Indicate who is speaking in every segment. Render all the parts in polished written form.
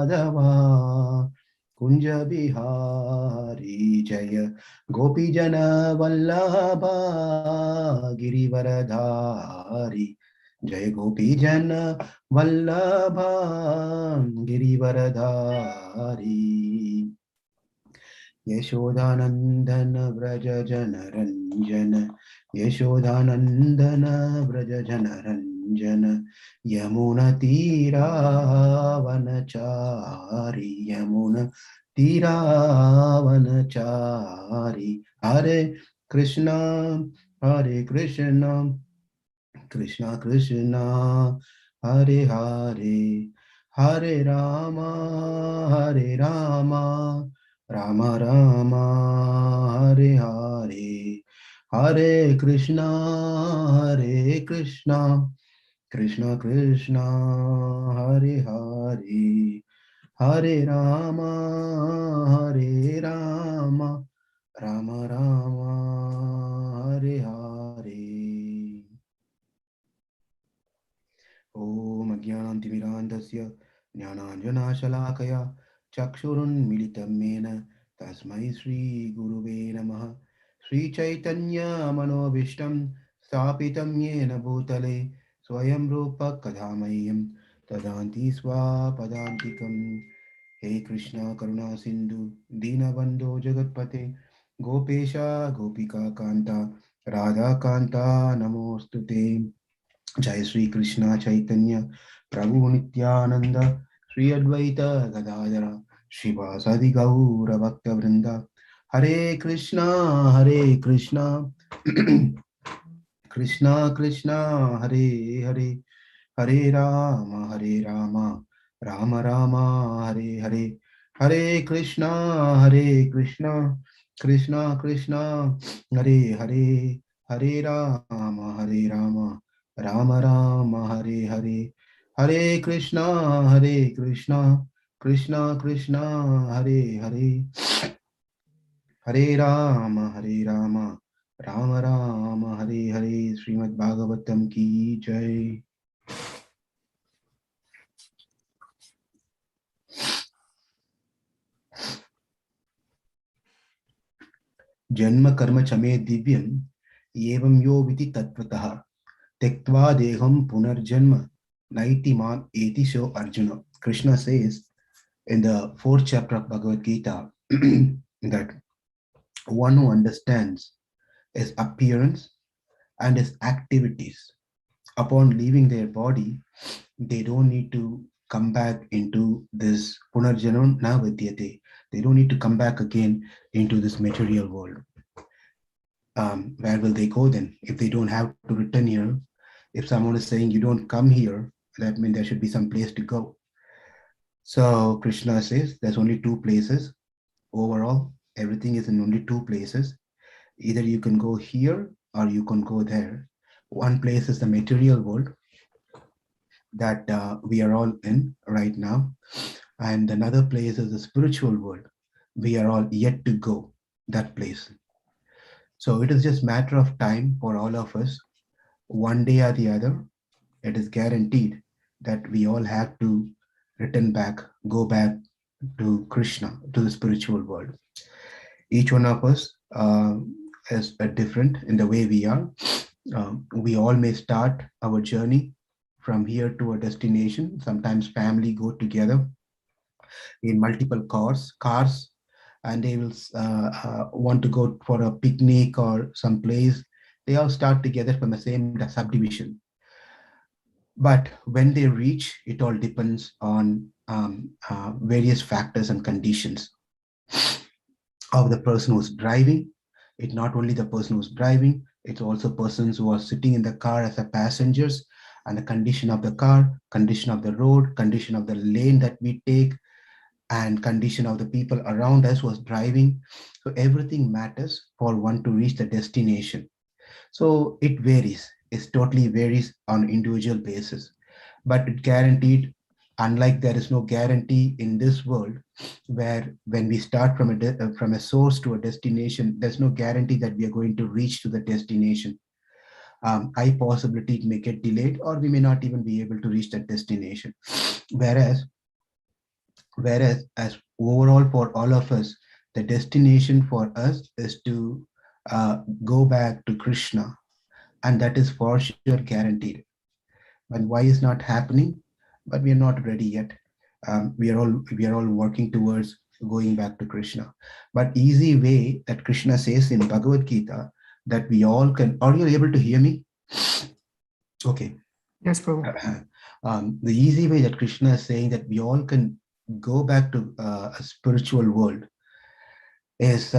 Speaker 1: Madhava Kunja Bihari Jaya Gopijana Vallabha Girivaradhari Jaya Gopijana Vallabha Girivaradhari Yashodanandana Vraja Janaranjana Yashodanandana Vraja Janaranjana Yamuna Tira Vanachari Yamuna Tira Vanachari Hare Krishna Hare Krishna Krishna Krishna Hare Hare Hare Rama Hare Rama Rama Rama Hare Hare Hare Krishna Krishna Krishna Hare Hare Hare Rama Rama Rama Hare Hare Om Ajnanantimirandasya Jnananjanashalakaya Chakshurun Militam Mena Tasmai Sri Guruve Namaha Sri Chaitanya Manobishtam Stapitam Yena Bhutale Swayam Rupa Kadhamayam Tadanti Swapadantikam He Krishna Karuna Sindhu Dinabandho Jagatpate Gopesha Gopika Kanta Radha Kanta Namostute Jai Sri Krishna Chaitanya Prabhu Nityananda Sri Advaita Gadadara Shivasadi Gaura Bhakta Vrinda Hare Krishna Krishna Krishna Hare Hare Hare Rama Rama Rama Hare Hare Hare Krishna Krishna Krishna Hare Hare Hare Rama Rama Rama Hare Hare Hare Krishna Krishna Krishna Hare Hare Hare Rama Rama Rama Hare Hare Srimad Bhagavatam ki Jai. Janma karma chame divyam evam yo viti tatvatah tektva deham punarjanma naiti mam eti so Arjuna. Krishna says in the 4th chapter of Bhagavad Gita that one who understands his appearance and his activities upon leaving their body, they don't need to come back into this punarjanam na vidyate. They don't need to come back again into this material world. Where will they go then if they don't have to return here? If someone is saying you don't come here, that means there should be some place to go. So Krishna says there's only two places. Overall, everything is in only two places. Either you can go here or you can go there. One place is the material world that we are all in right now. And another place is the spiritual world. We are all yet to go that place. So it is just matter of time for all of us. One day or the other, it is guaranteed that we all have to return back, go back to Krishna, to the spiritual world. Each one of us is different in the way we are. We all may start our journey from here to a destination. Sometimes family go together in multiple cars, and they will want to go for a picnic or some place. They all start together from the same subdivision. But when they reach, it all depends on various factors and conditions of the person who's driving. It's not only the person who's driving, it's also persons who are sitting in the car as the passengers, and the condition of the car, condition of the road, condition of the lane that we take, and condition of the people around us who are driving. So everything matters for one to reach the destination. So it varies. It totally varies on individual basis, but it guaranteed. Unlike there is no guarantee in this world, where when we start from a source to a destination, there's no guarantee that we are going to reach to the destination. High possibility it may get delayed, or we may not even be able to reach that destination. Whereas Whereas as overall for all of us, the destination for us is to go back to Krishna, and that is for sure guaranteed. And why is not happening? But we are not ready yet. We are all working towards going back to Krishna. But easy way that Krishna says in Bhagavad Gita that we all can. Are you able to hear me? Okay.
Speaker 2: Yes, Prabhu.
Speaker 1: The easy way that Krishna is saying that we all can go back to a spiritual world is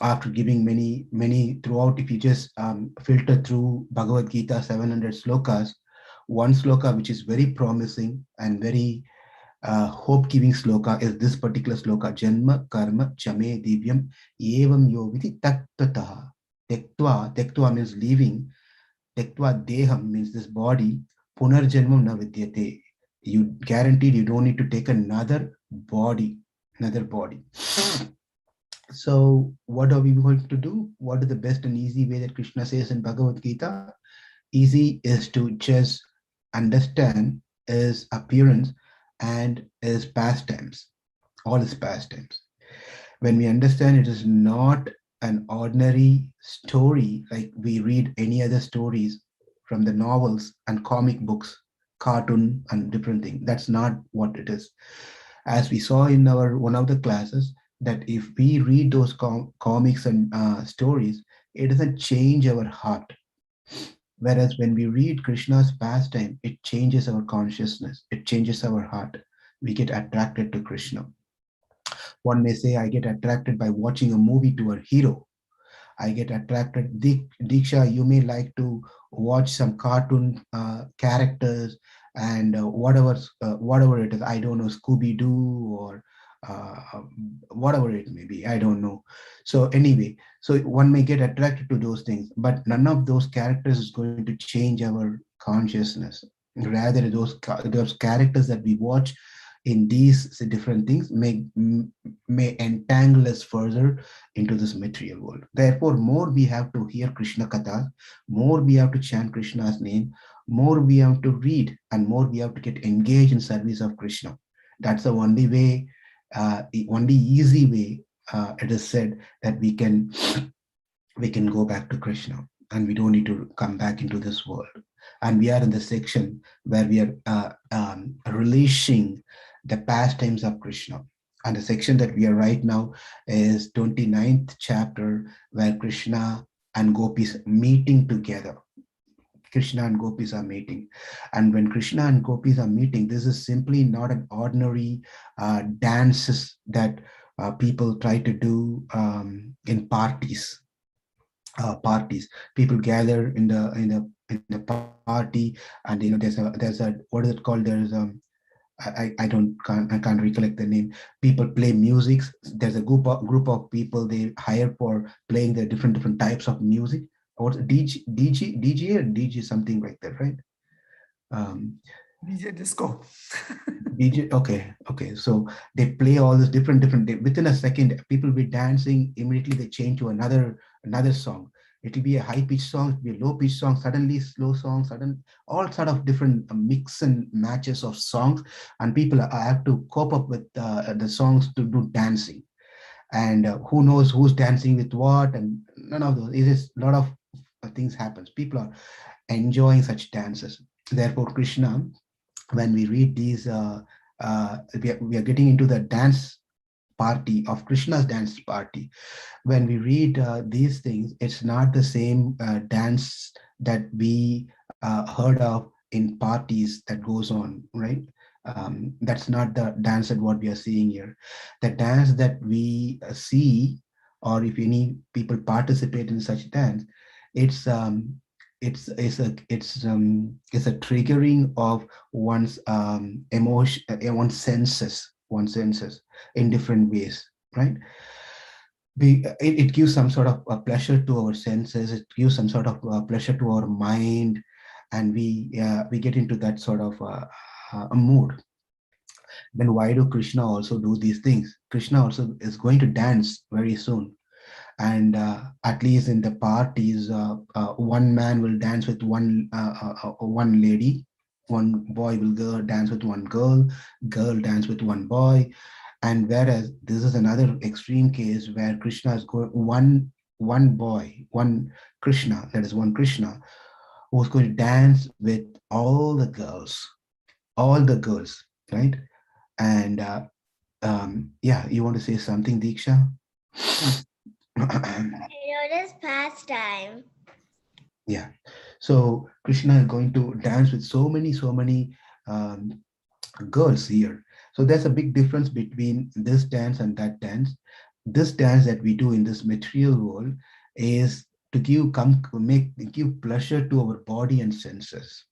Speaker 1: after giving many throughout. If you just filter through Bhagavad Gita 700 slokas, one sloka which is very promising and very hope-giving sloka is this particular sloka: Janma Karma Chame Divyam Evam Yoviti Tattataha. Tektva means leaving. Tektva Deham means this body. Punarjanmam na vidyate. You guaranteed you don't need to take another body. So what are we going to do? What is the best and easy way that Krishna says in Bhagavad Gita? Easy is to just understand his appearance and his pastimes, all his pastimes. When we understand it is not an ordinary story like we read any other stories from the novels and comic books, cartoon and different things. That's not what it is. As we saw in our one of the classes, that if we read those comics and stories, it doesn't change our heart. Whereas when we read Krishna's pastime, it changes our consciousness, it changes our heart. We get attracted to Krishna. One may say, I get attracted by watching a movie to a hero. I get attracted. Diksha, you may like to watch some cartoon characters and whatever it is. I don't know, Scooby Doo or whatever it may be. I don't know. So anyway, so one may get attracted to those things, but none of those characters is going to change our consciousness. Rather, those characters that we watch in these different things may entangle us further into this material world. Therefore, more we have to hear Krishna Katha, more we have to chant Krishna's name, more we have to read, and more we have to get engaged in service of Krishna. That's the only way, only easy way. It is said that we can go back to Krishna, and we don't need to come back into this world. And we are in the section where we are releasing the pastimes of Krishna. And the section that we are right now is 29th chapter, where Krishna and gopis meeting together. Krishna and gopis are meeting. And when Krishna and gopis are meeting, this is simply not an ordinary dances that people try to do in parties. People gather in the party, and there's a what is it called? There's I can't recollect the name. People play music. There's a group of people they hire for playing the different types of music. What's DJ or DJ something like that, right?
Speaker 2: DJ disco.
Speaker 1: DJ. Okay. So they play all this different. Within a second, people will be dancing. Immediately they change to another song. It'll be a high pitched song, it'll be a low pitched song, suddenly slow song, all sort of different mix and matches of songs, and people have to cope up with the songs to do dancing. And who knows who's dancing with what, and none of those. It is a lot of things happens. People are enjoying such dances. Therefore, Krishna, when we read these, we are getting into the dance party of Krishna's dance party. When we read these things, it's not the same dance that we heard of in parties that goes on, right? That's not the dance that what we are seeing here. The dance that we see, or if any people participate in such dance, it's it's a triggering of one's emotion, one's senses in different ways, right? It gives some sort of a pleasure to our senses. It gives some sort of pleasure to our mind, and we get into that sort of a mood. Then why do Krishna also do these things? Krishna also is going to dance very soon, and at least in the parties, one man will dance with one lady, one boy will go dance with one girl, girl dance with one boy. And whereas this is another extreme case where Krishna is going one boy, one Krishna, that is one Krishna, who's going to dance with all the girls, right? And yeah, you want to say something, Diksha?
Speaker 2: It is pastime.
Speaker 1: Yeah. So Krishna is going to dance with so many um, girls here. So there's a big difference between this dance and that dance. This dance that we do in this material world is to give pleasure to our body and senses.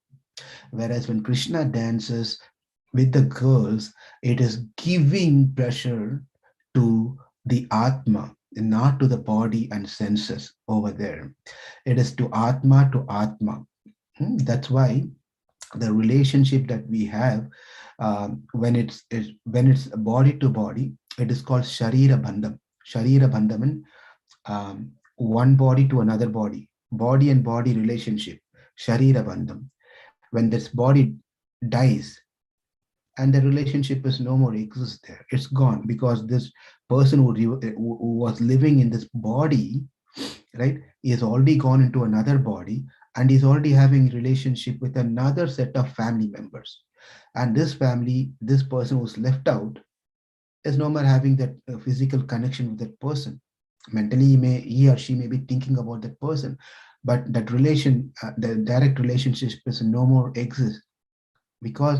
Speaker 1: Whereas when Krishna dances with the girls, it is giving pleasure to the Atma, not to the body and senses over there. It is to Atma. That's why the relationship that we have when it's body to body, it is called Sharira Bandham. Sharira Bandham means one body to another body and body relationship. Sharira Bandham. When this body dies, and the relationship is no more exists there, it's gone, because this person who was living in this body, right, he has already gone into another body, and he's already having relationship with another set of family members. And this family, this person who's left out, is no more having that physical connection with that person. Mentally he or she may be thinking about that person, but that the direct relationship is no more exist, because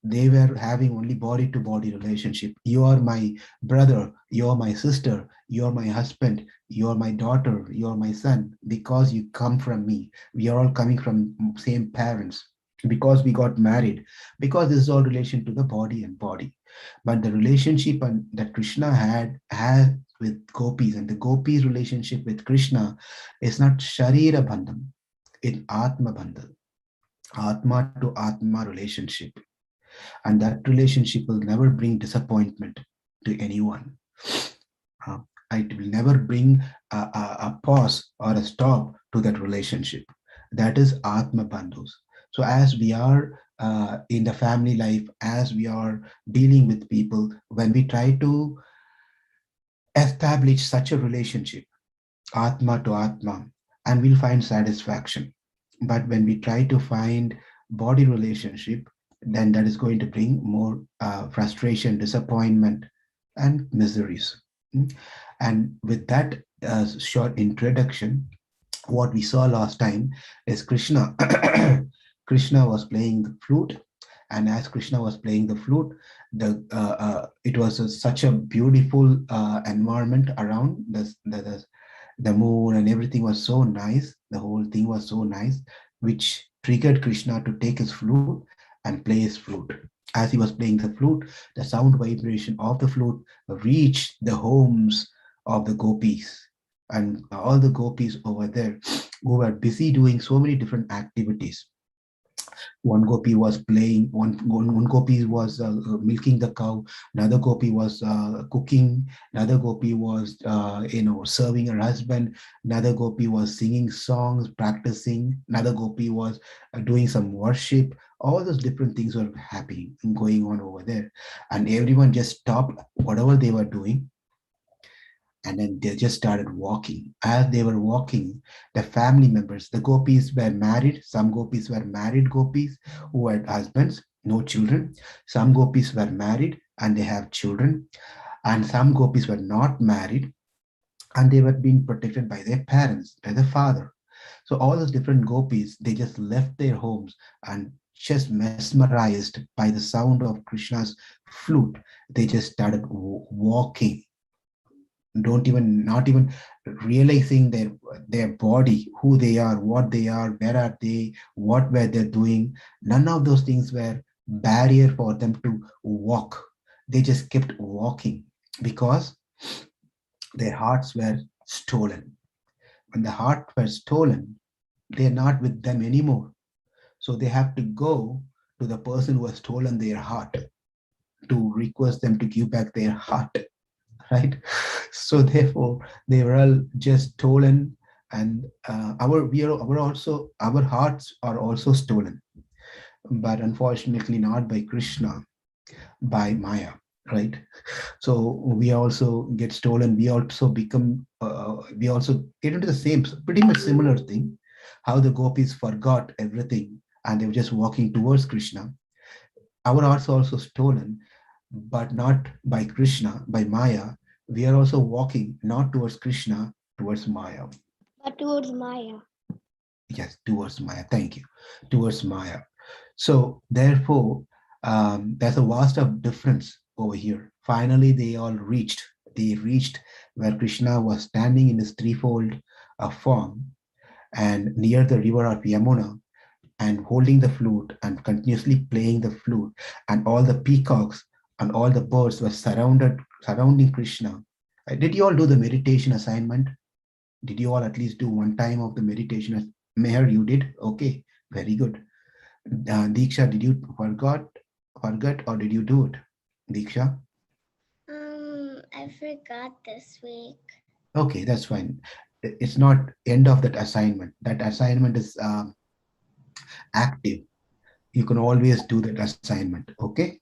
Speaker 1: they were having only body to body relationship. You are my brother, you are my sister, you are my husband, you are my daughter, you are my son, because you come from me. We are all coming from same parents, because we got married, because this is all relation to the body and body. But the relationship that Krishna had with gopis, and the gopis relationship with Krishna, is not Sharira Bandham, it's Atma Bandham, Atma to Atma relationship. And that relationship will never bring disappointment to anyone. Uh, it will never bring a pause or a stop to that relationship. That is Atma Bandhus. So as we are in the family life, as we are dealing with people, when we try to establish such a relationship, Atma to Atma, and we'll find satisfaction. But when we try to find body relationship, then that is going to bring more frustration, disappointment, and miseries. Mm. And with that short introduction, what we saw last time is Krishna. Krishna was playing the flute, and as Krishna was playing the flute, it was such a beautiful environment around the moon, and everything was so nice. The whole thing was so nice, which triggered Krishna to take his flute and play his flute. As he was playing the flute, the sound vibration of the flute reached the homes of the gopis, and all the gopis over there who were busy doing so many different activities. One gopi was playing, one gopi was milking the cow, another gopi was cooking, another gopi was serving her husband, another gopi was singing songs, practicing, another gopi was doing some worship. All those different things were happening and going on over there, and everyone just stopped whatever they were doing, and then they just started walking. As they were walking, the family members, the gopis were married. Some gopis were married gopis who had husbands, no children. Some gopis were married and they have children. And some gopis were not married and they were being protected by their parents, by the father. So all those different gopis, they just left their homes and just mesmerized by the sound of Krishna's flute. They just started walking, don't even not even realizing their body, who they are, what they are, where are they, what were they doing. None of those things were barrier for them to walk. They just kept walking because their hearts were stolen. When the heart were stolen, they're not with them anymore, so they have to go to the person who has stolen their heart to request them to give back their heart, right? So therefore, they were all just stolen, and our hearts are also stolen. but unfortunately not by Krishna, by Maya, right? So we also get stolen. We also become, we also get into the same, pretty much similar thing, how the gopis forgot everything and they were just walking towards Krishna. Our hearts are also stolen, but not by Krishna, by Maya. We are also walking not towards Krishna, towards Maya.
Speaker 3: But towards Maya.
Speaker 1: Yes, towards Maya. Thank you. Towards Maya. So therefore, there's a vast of difference over here. Finally, they all reached. They reached where Krishna was standing in his threefold form and near the river of Yamuna and holding the flute and continuously playing the flute, and all the peacocks and all the birds were surrounding Krishna. Did you all do the meditation assignment? Did you all at least do one time of the meditation? Meher, you did? Okay, very good. Diksha, did you forget or did you do it? Diksha?
Speaker 2: I forgot this week.
Speaker 1: Okay, that's fine. It's not end of that assignment. That assignment is active. You can always do that assignment. Okay.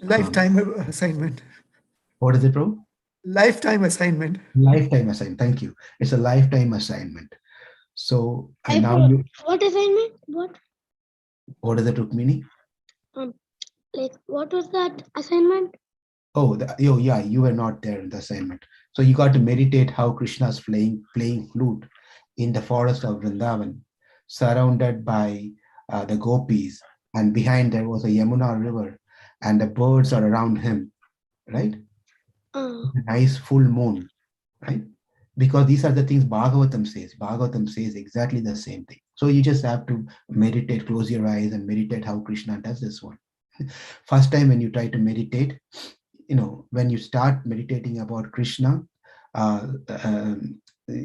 Speaker 4: Lifetime assignment.
Speaker 1: What is it, bro?
Speaker 4: Lifetime assignment.
Speaker 1: Lifetime assignment. Thank you. It's a lifetime assignment. So and now you.
Speaker 3: What assignment?
Speaker 1: What is it, Rukmini?
Speaker 3: Like, what was that assignment?
Speaker 1: Oh, yeah, you were not there in the assignment. So you got to meditate how Krishna is playing flute in the forest of Vrindavan, surrounded by the gopis, and behind there was a Yamuna river, and the birds are around him, right? Nice full moon, right? Because these are the things Bhagavatam says. Bhagavatam says exactly the same thing. So you just have to meditate, close your eyes and meditate how Krishna does this one. First time when you try to meditate, when you start meditating about Krishna,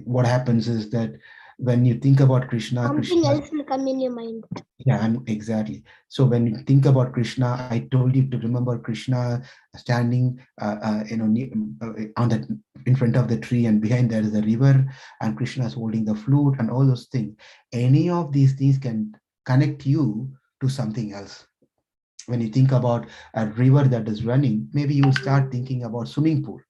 Speaker 1: what happens is that when you think about Krishna,
Speaker 3: Something else will come in your mind.
Speaker 1: Yeah, exactly. So when you think about Krishna, I told you to remember Krishna standing, on the in front of the tree, and behind there is a river, and Krishna is holding the flute, and all those things. Any of these things can connect you to something else. When you think about a river that is running, maybe you will start thinking about swimming pool.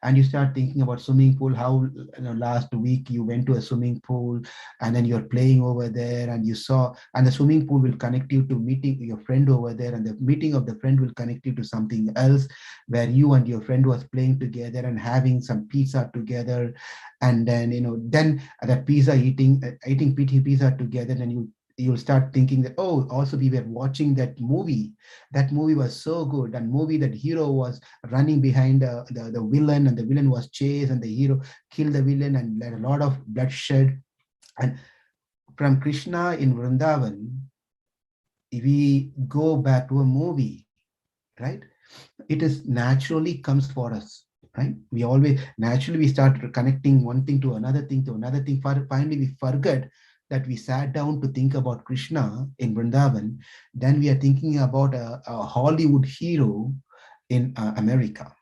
Speaker 1: And you start thinking about swimming pool, how last week you went to a swimming pool and then you're playing over there and you saw, and the swimming pool will connect you to meeting your friend over there, and the meeting of the friend will connect you to something else where you and your friend was playing together and having some pizza together. And then then the pizza eating pizza together, and you'll start thinking that, oh, also we were watching that movie. That movie was so good. That movie, that hero was running behind the villain, and the villain was chased, and the hero killed the villain, and let a lot of bloodshed. And from Krishna in Vrindavan, we go back to a movie, right? It is naturally comes for us, right? We always naturally we start connecting one thing to another thing to another thing. Finally, we forget that we sat down to think about Krishna in Vrindavan. Then we are thinking about a Hollywood hero in America,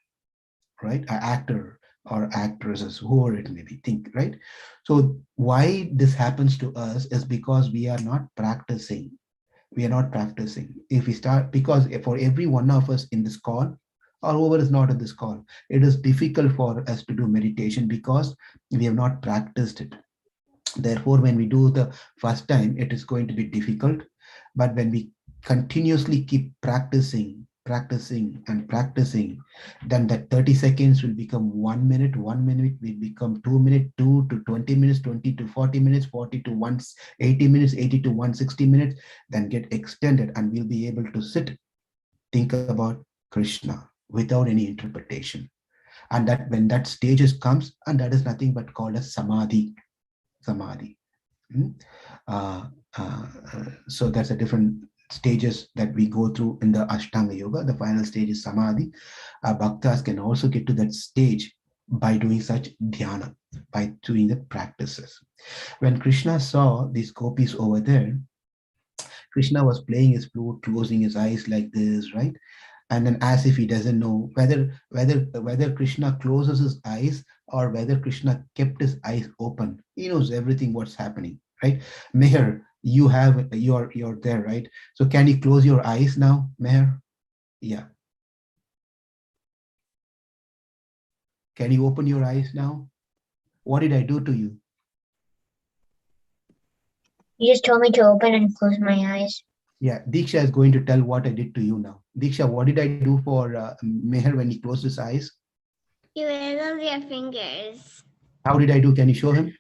Speaker 1: right? An actor or actresses, whoever it may be, think, right? So why this happens to us is because we are not practicing. We are not practicing. If we start, because for every one of us in this call, or whoever is not in this call, it is difficult for us to do meditation because we have not practiced it. Therefore, when we do the first time, it is going to be difficult. But when we continuously keep practicing, and practicing, then that 30 seconds will become 1 minute, 1 minute will become 2 minutes, 2 to 20 minutes, 20 to 40 minutes, 40 to 180 minutes, 80 to 160 minutes, then get extended, and we'll be able to sit, think about Krishna without any interpretation. And that when that stages comes, and that is nothing but called as Samadhi. So that's a different stages that we go through in the Ashtanga Yoga. The final stage is Samadhi. Bhaktas can also get to that stage by doing such dhyana, by doing the practices. When Krishna saw these gopis over there, Krishna was playing his flute, closing his eyes like this, right? And then as if he doesn't know whether Krishna closes his eyes or whether Krishna kept his eyes open. He knows everything what's happening, right? Meher, you're there, right? So can you close your eyes now, Meher? Yeah. Can you open your eyes now? What did I do to you?
Speaker 2: You just told me to open and close my eyes.
Speaker 1: Yeah, Diksha is going to tell what I did to you now. Diksha, what did I do for Meher when he closed his eyes?
Speaker 2: You wiggled your fingers.
Speaker 1: How did I do? Can you show him?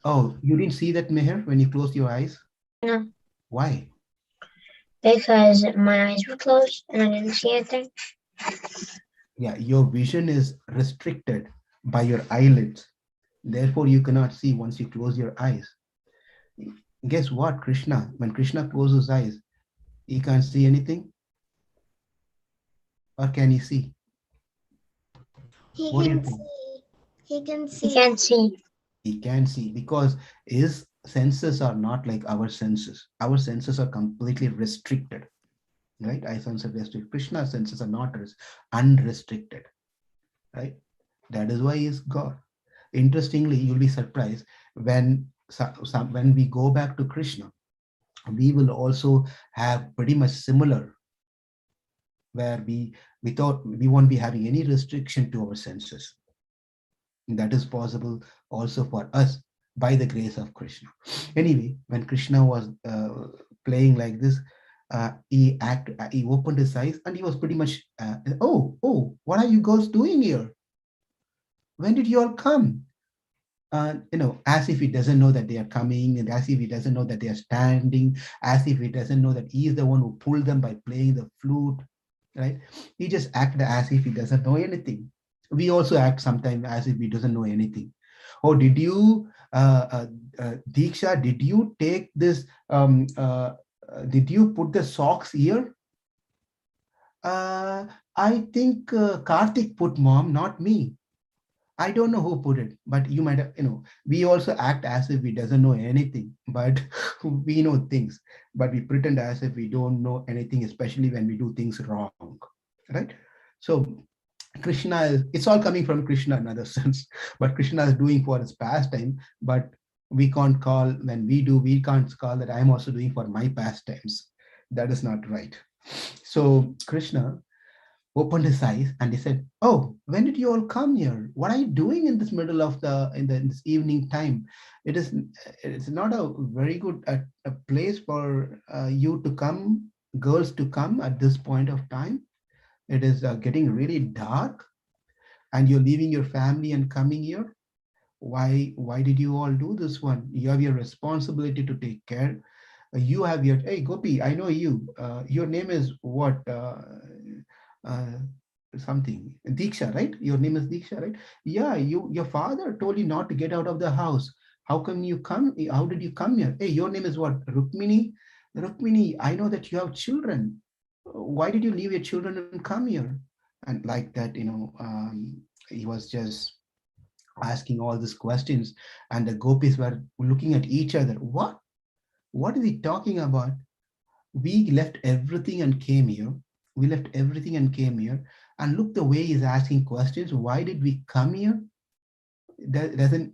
Speaker 1: Oh, you didn't see that, Meher, when you closed your eyes?
Speaker 2: No,
Speaker 1: Why?
Speaker 2: because my eyes were closed and I didn't see anything.
Speaker 1: Yeah, your vision is restricted by your eyelids. Therefore, you cannot see once you close your eyes. Guess what, Krishna? When Krishna closes his eyes, he can't see anything? Or can he see?
Speaker 2: He
Speaker 1: What do you
Speaker 2: can
Speaker 1: think?
Speaker 2: see. He can see. He can't see.
Speaker 1: He can see because his senses are not like our senses. Our senses are completely restricted, right? I sense are restricted. Krishna's senses are not unrestricted, right? That is why he is God. Interestingly, you'll be surprised when when we go back to Krishna, we will also have pretty much similar, where we won't be having any restriction to our senses. That is possible also for us by the grace of Krishna. Anyway, when Krishna was playing like this, he opened his eyes and he was pretty much, oh, what are you girls doing here? When did you all come? As if he doesn't know that they are coming, and as if he doesn't know that they are standing, as if he doesn't know that he is the one who pulled them by playing the flute, right? He just acted as if he doesn't know anything. We also act sometimes as if he doesn't know anything. Oh, did you, Diksha, did you take this, did you put the socks here? I think Karthik put, mom, not me. I don't know who put it, but you might have, we also act as if we doesn't know anything, but we know things, but we pretend as if we don't know anything, especially when we do things wrong, right? So Krishna it's all coming from Krishna in other sense, but Krishna is doing for his pastime, but we can't call, when we can't call that I'm also doing for my pastimes. That is not right. So Krishna opened his eyes and he said, oh, when did you all come here? What are you doing in this middle of in this evening time? It's not a very good a place for you to come, girls to come at this point of time. It is getting really dark and you're leaving your family and coming here. Why did you all do this one? You have your responsibility to take care. You have your, hey Gopi, I know you. Your name is what? Uh, Something Diksha, right? Your name is Diksha, right? Yeah, your father told you not to get out of the house. How come you come? How did you come here? Hey, your name is what? Rukmini. Rukmini, I know that you have children. Why did you leave your children and come here? And like that, he was just asking all these questions, and the gopis were looking at each other. What is he talking about? We left everything and came here. We left everything and came here. And look the way he's asking questions. Why did we come here? Doesn't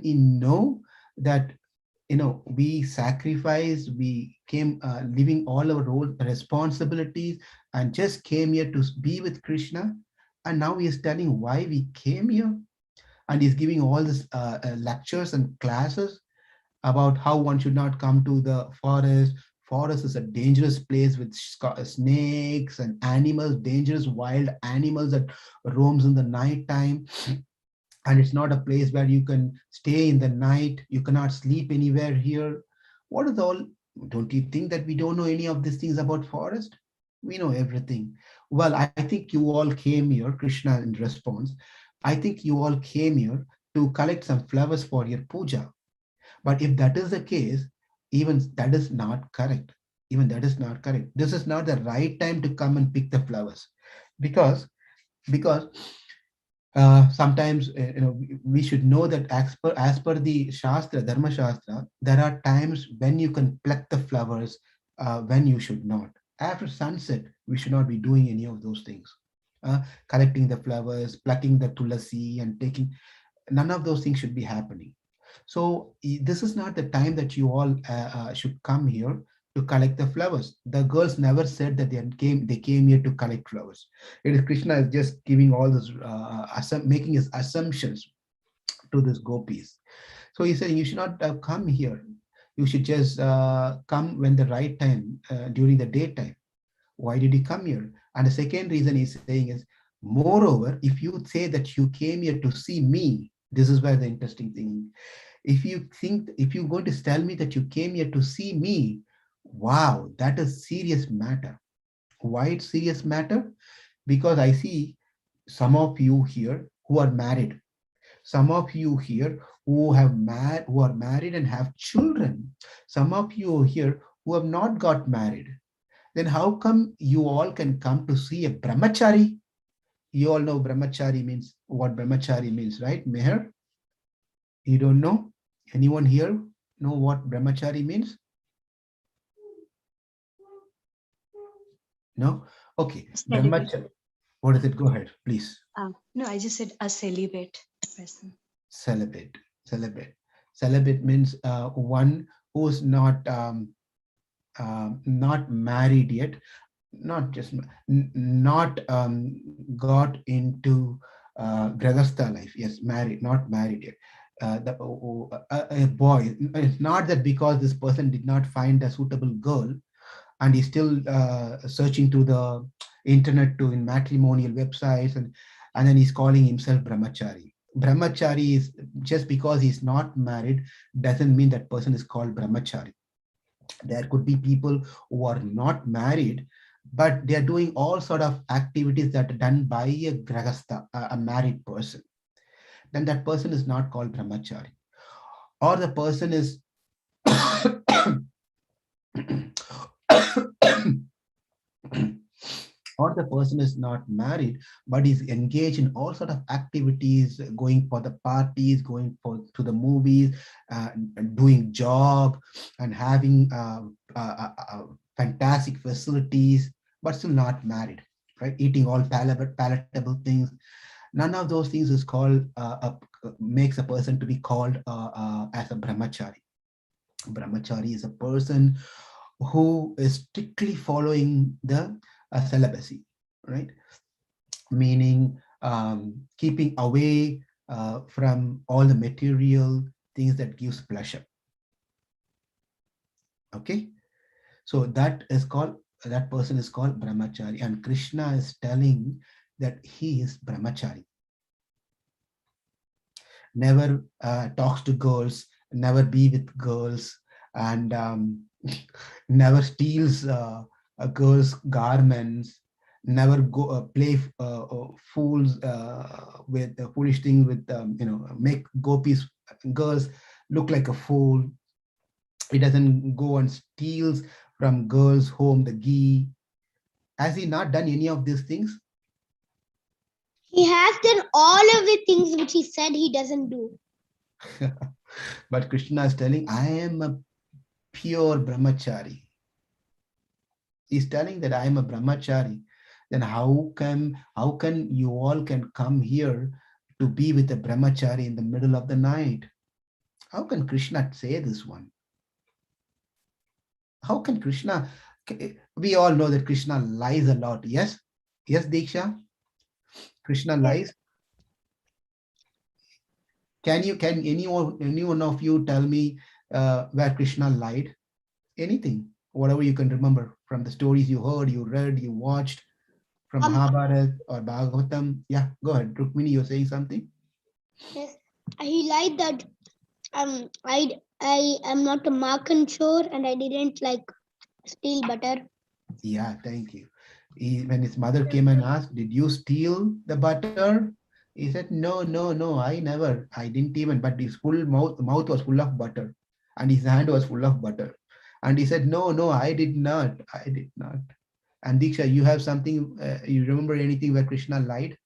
Speaker 1: he know that we sacrificed, we came leaving all our role responsibilities and just came here to be with Krishna, and now he is telling why we came here, and he's giving all these lectures and classes about how one should not come to the forest. Forest is a dangerous place with snakes and animals, dangerous wild animals that roams in the night time. And it's not a place where you can stay in the night. You cannot sleep anywhere here. What is all? Don't you think that we don't know any of these things about forest? We know everything. Well, I think you all came here, Krishna in response. I think you all came here to collect some flowers for your puja. But if that is the case, even that is not correct. Even that is not correct. This is not the right time to come and pick the flowers, because sometimes we should know that as per the Shastra, Dharma Shastra, there are times when you can pluck the flowers, when you should not. After sunset, we should not be doing any of those things. Collecting the flowers, plucking the tulasi, and taking, none of those things should be happening. So this is not the time that you all should come here to collect the flowers. The girls never said that they came here to collect flowers. It is Krishna is just giving all this, making his assumptions to this gopis. So he said, you should not come here. You should just come when the right time, during the daytime. Why did you come here? And the second reason he's saying is, moreover, if you say that you came here to see me, this is where the interesting thing. If you're going to tell me that you came here to see me, wow, that is serious matter. Why it's serious matter? Because I see some of you here who are married. Some of you here who are married and have children. Some of you here who have not got married. Then how come you all can come to see a brahmachari? You all know brahmachari means, what brahmachari means, right? Meher? You don't know? Anyone here know what brahmachari means? No? Okay. Brahmachari. What is it? Go ahead, please.
Speaker 5: No, I just said a celibate person.
Speaker 1: Celibate. Celibate means one who's not married yet, not just not got into grahastha life. Yes, married, not married yet. A boy. It's not that because this person did not find a suitable girl and he's still searching through the internet to in matrimonial websites, and then he's calling himself brahmachari. Brahmachari is just because he's not married doesn't mean that person is called brahmachari. There could be people who are not married, but they are doing all sort of activities that are done by a grahastha, a married person. Then that person is not called brahmachari. Or the person is or the person is not married, but is engaged in all sort of activities, going for the parties, going to the movies, doing job, and having fantastic facilities, but still not married, right? Eating all palatable things. None of those things is called makes a person to be called as a brahmachari. Brahmachari is a person who is strictly following the celibacy, right? Meaning keeping away from all the material things that gives pleasure. Okay, so that person is called brahmachari, and Krishna is telling that he is brahmachari. Never talks to girls, never be with girls, and never steals a girl's garments, never go play fools with foolish things with make gopis girls look like a fool. He doesn't go and steals from girls' home the ghee. Has he not done any of these things?
Speaker 3: He has done all of the things which he said he doesn't do.
Speaker 1: But Krishna is telling, I am a pure brahmachari. He's telling that I am a brahmachari. Then how can you all can come here to be with a brahmachari in the middle of the night? How can Krishna say this one? How can Krishna? We all know that Krishna lies a lot. Yes, Diksha. Krishna lies. Can anyone of you tell me where Krishna lied? Anything, whatever you can remember from the stories you heard, you read, you watched from Mahabharata or Bhagavatam. Yeah, go ahead. Rukmini, you're saying something?
Speaker 3: Yes, he lied that I am not a merchant and I didn't like steal butter.
Speaker 1: Yeah, thank you. When his mother came and asked, did you steal the butter? He said, no, I never. I didn't even, but his mouth was full of butter and his hand was full of butter. And he said, no, I did not. And Diksha, you have something, you remember anything where Krishna lied?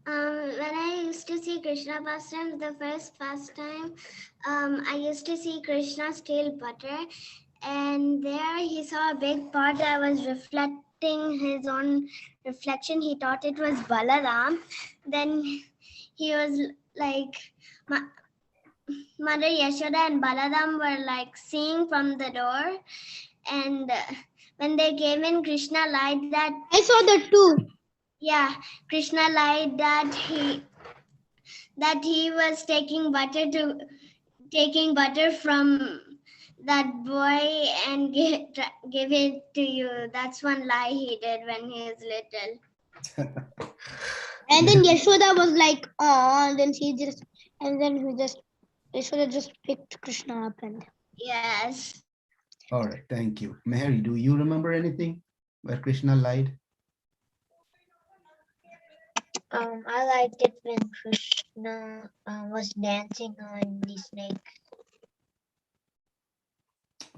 Speaker 6: When I used to see Krishna pastimes, the first pastime, I used to see Krishna steal butter, and there he saw a big pot that was reflecting his own reflection. He thought it was Balaram. Then he was like, Mother Yashoda and Baladam were like seeing from the door, and when they came in, Krishna lied that,
Speaker 3: I saw that too.
Speaker 6: yeah, Krishna lied that he was taking butter from that boy and give it to you. That's one lie he did when he was little.
Speaker 3: And then Yashoda was like, oh, and then Yashoda just picked Krishna up and.
Speaker 6: Yes.
Speaker 1: All right, thank you. Mary, do you remember anything where Krishna lied?
Speaker 2: I liked it when Krishna was dancing on the snake.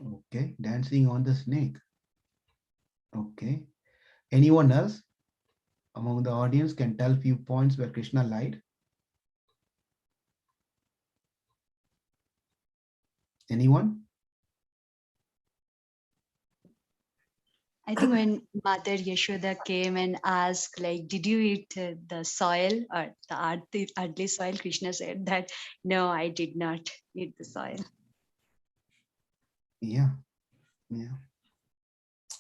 Speaker 1: Okay, dancing on the snake. Okay. Anyone else among the audience can tell few points where Krishna lied? Anyone?
Speaker 5: I think when Mother Yashoda came and asked, like, did you eat the soil or the ugly soil? Krishna said that, no, I did not eat the soil.
Speaker 1: Yeah,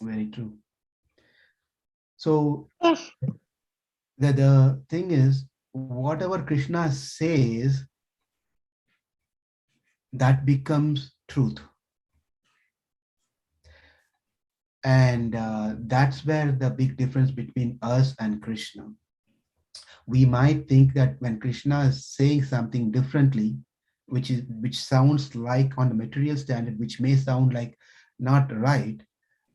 Speaker 1: very true. So the thing is, whatever Krishna says, that becomes truth. And that's where the big difference between us and Krishna. We might think that when Krishna is saying something differently, which sounds like on the material standard, which may sound like not right,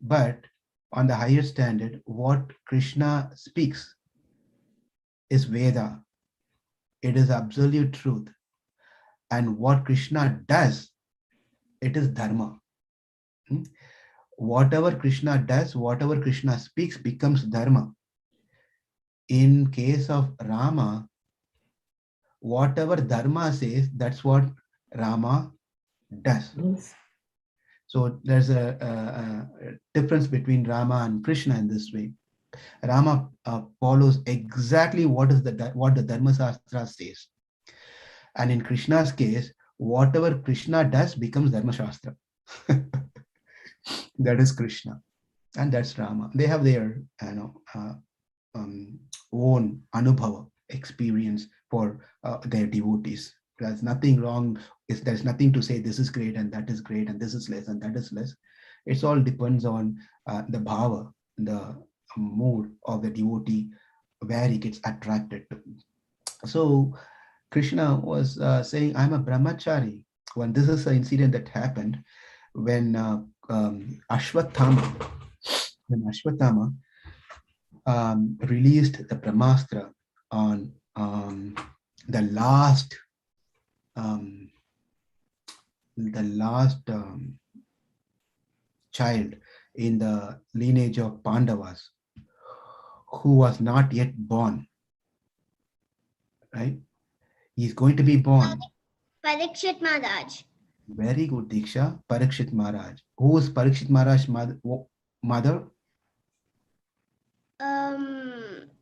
Speaker 1: but on the higher standard, what Krishna speaks is Veda. It is absolute truth. And what Krishna does, it is Dharma. Whatever Krishna does, whatever Krishna speaks becomes Dharma. In case of Rama, whatever Dharma says, that's what Rama does. So there's a difference between Rama and Krishna in this way. Rama follows exactly what the Dharma Shastra says. And in Krishna's case, whatever Krishna does becomes Dharma Shastra. That is Krishna. And that's Rama. They have their own anubhava experience for their devotees. There's nothing wrong. There's nothing to say this is great and that is great and this is less and that is less. It all depends on the bhava, the mood of the devotee, where he gets attracted to. So Krishna was saying, I'm a Brahmachari. When this is an incident that happened when Ashwatthama released the Brahmastra on the last child in the lineage of Pandavas, who was not yet born, right? He's going to be born.
Speaker 6: Parikshit Maharaj.
Speaker 1: Very good, Diksha. Parikshit Maharaj. Who is Parikshit Maharaj's mother?
Speaker 6: Uttara.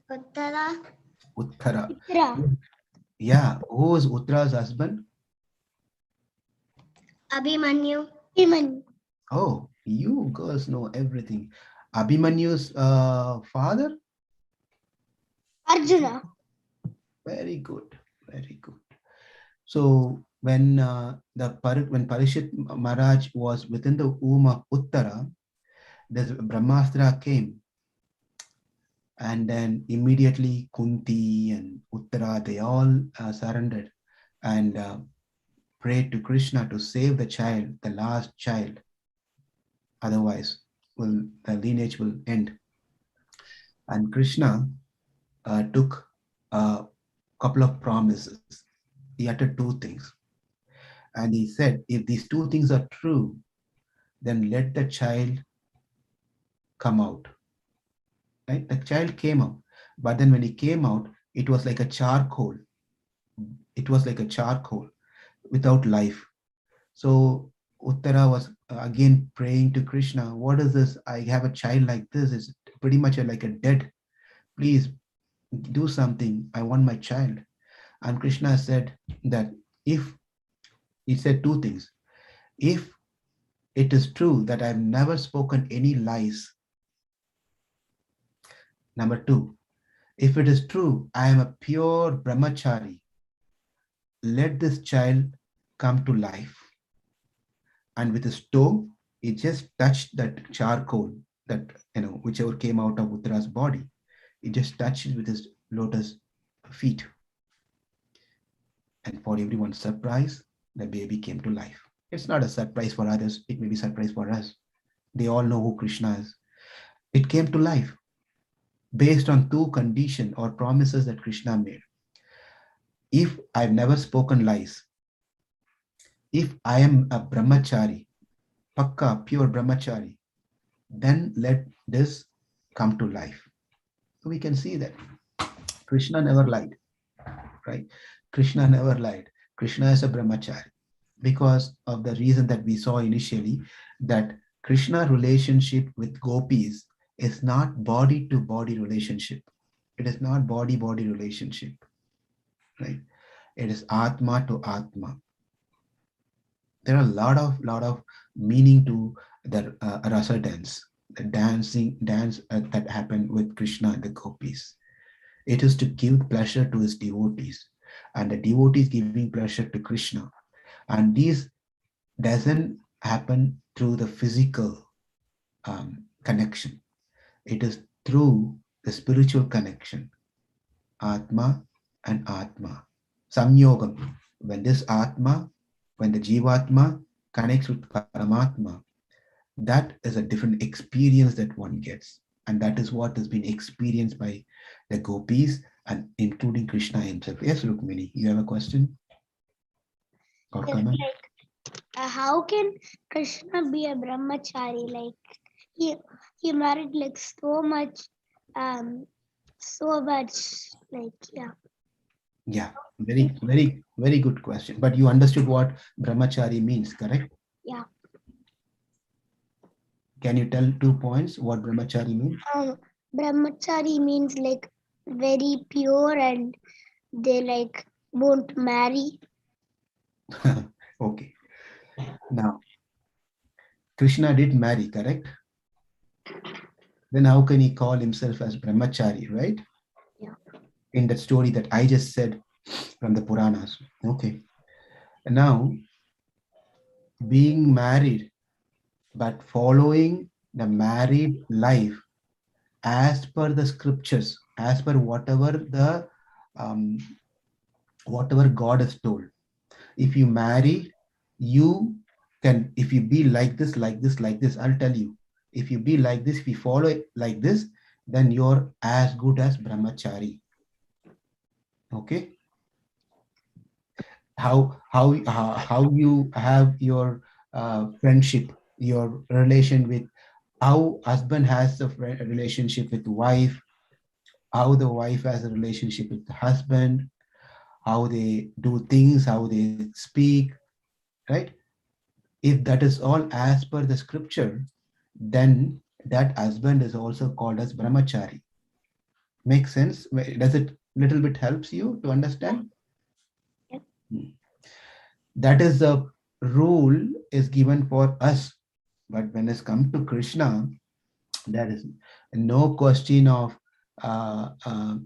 Speaker 1: Uttara.
Speaker 3: Uttara.
Speaker 1: Yeah. Who is Uttara's husband?
Speaker 6: Abhimanyu.
Speaker 3: Abhimanyu.
Speaker 1: Oh, you girls know everything. Abhimanyu's father?
Speaker 3: Arjuna.
Speaker 1: Very good. Very good. So when Parikshit Maharaj was within the womb of Uttara, this Brahmastra came. And then immediately Kunti and Uttara, they all surrendered and prayed to Krishna to save the child, the last child. Otherwise, the lineage will end. And Krishna took a couple of promises. He uttered two things. And he said, if these two things are true, then let the child come out. Right? The child came out. But then when he came out, it was like a charcoal. It was like a charcoal without life. So Uttara was again praying to Krishna, what is this? I have a child like this. It's pretty much like a dead. Please do something. I want my child. And Krishna said that if He said two things. If it is true that I've never spoken any lies. Number two, if it is true I am a pure brahmachari, let this child come to life. And with a stove, he just touched that charcoal, that, whichever came out of Uttara's body. He just touched it with his lotus feet. And for everyone's surprise, the baby came to life. It's not a surprise for others. It may be a surprise for us. They all know who Krishna is. It came to life based on two conditions or promises that Krishna made. If I've never spoken lies, if I am a brahmachari, pakka, pure brahmachari, then let this come to life. So we can see that Krishna never lied, right? Krishna never lied. Krishna is a brahmachari because of the reason that we saw initially, that Krishna relationship with gopis is not body-to-body relationship. It is not body-body relationship, right? It is Atma to Atma. There are a lot of meaning to the rasa dance, the dance that happened with Krishna and the gopis. It is to give pleasure to his devotees, and the devotees giving pleasure to Krishna. And this doesn't happen through the physical connection. It is through the spiritual connection, Atma and Atma. Samyogam. When this Atma, when the Jivatma connects with Paramatma, that is a different experience that one gets. And that is what has been experienced by the gopis and including Krishna himself. Yes, Rukmini, you have a question? Or
Speaker 3: Yes,
Speaker 1: comment?
Speaker 3: how can Krishna be a brahmachari? Like he married like so much, like yeah.
Speaker 1: Yeah, very good question. But you understood what brahmachari means, correct?
Speaker 3: Yeah.
Speaker 1: Can you tell 2 points what brahmachari means?
Speaker 3: Brahmachari means like very pure and they like won't marry.
Speaker 1: Okay. Now, Krishna did marry, correct? Then how can he call himself as brahmachari, right?
Speaker 3: Yeah.
Speaker 1: In that story that I just said from the Puranas. Okay. Now, being married, but following the married life as per the scriptures, as per whatever God has told. If you marry, you can, if you be like this, I'll tell you. If you be like this, if you follow it like this, then you're as good as brahmachari. Okay. How you have your friendship, your relation with, how husband has a relationship with wife, how the wife has a relationship with the husband, how they do things, how they speak, right? If that is all as per the scripture, then that husband is also called as brahmachari. Makes sense? Does it little bit helps you to understand?
Speaker 3: Yep.
Speaker 1: That is the rule is given for us. But when it's come to Krishna, there is no question of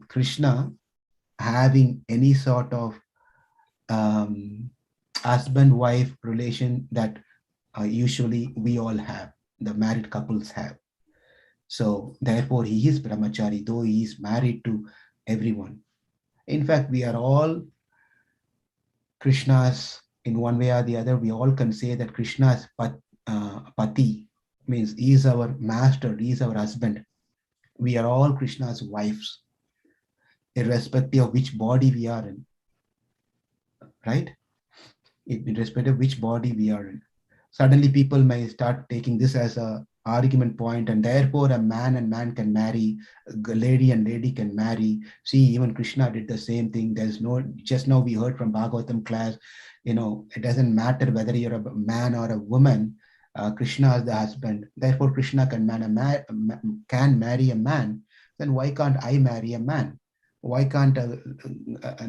Speaker 1: Krishna having any sort of husband-wife relation that usually we all have, the married couples have. So therefore he is brahmachari, though he is married to everyone. In fact, we are all Krishna's in one way or the other. We all can say that Krishna is pati, means he is our master, he is our husband. We are all Krishna's wives, irrespective of which body we are in, right? Irrespective of which body we are in. Suddenly people may start taking this as a argument point, and therefore a man and man can marry, a lady and lady can marry. See, even Krishna did the same thing. There's no, just now we heard from Bhagavatam class, it doesn't matter whether you're a man or a woman, Krishna is the husband. Therefore Krishna can marry a man. Then why can't I marry a man? Why can't a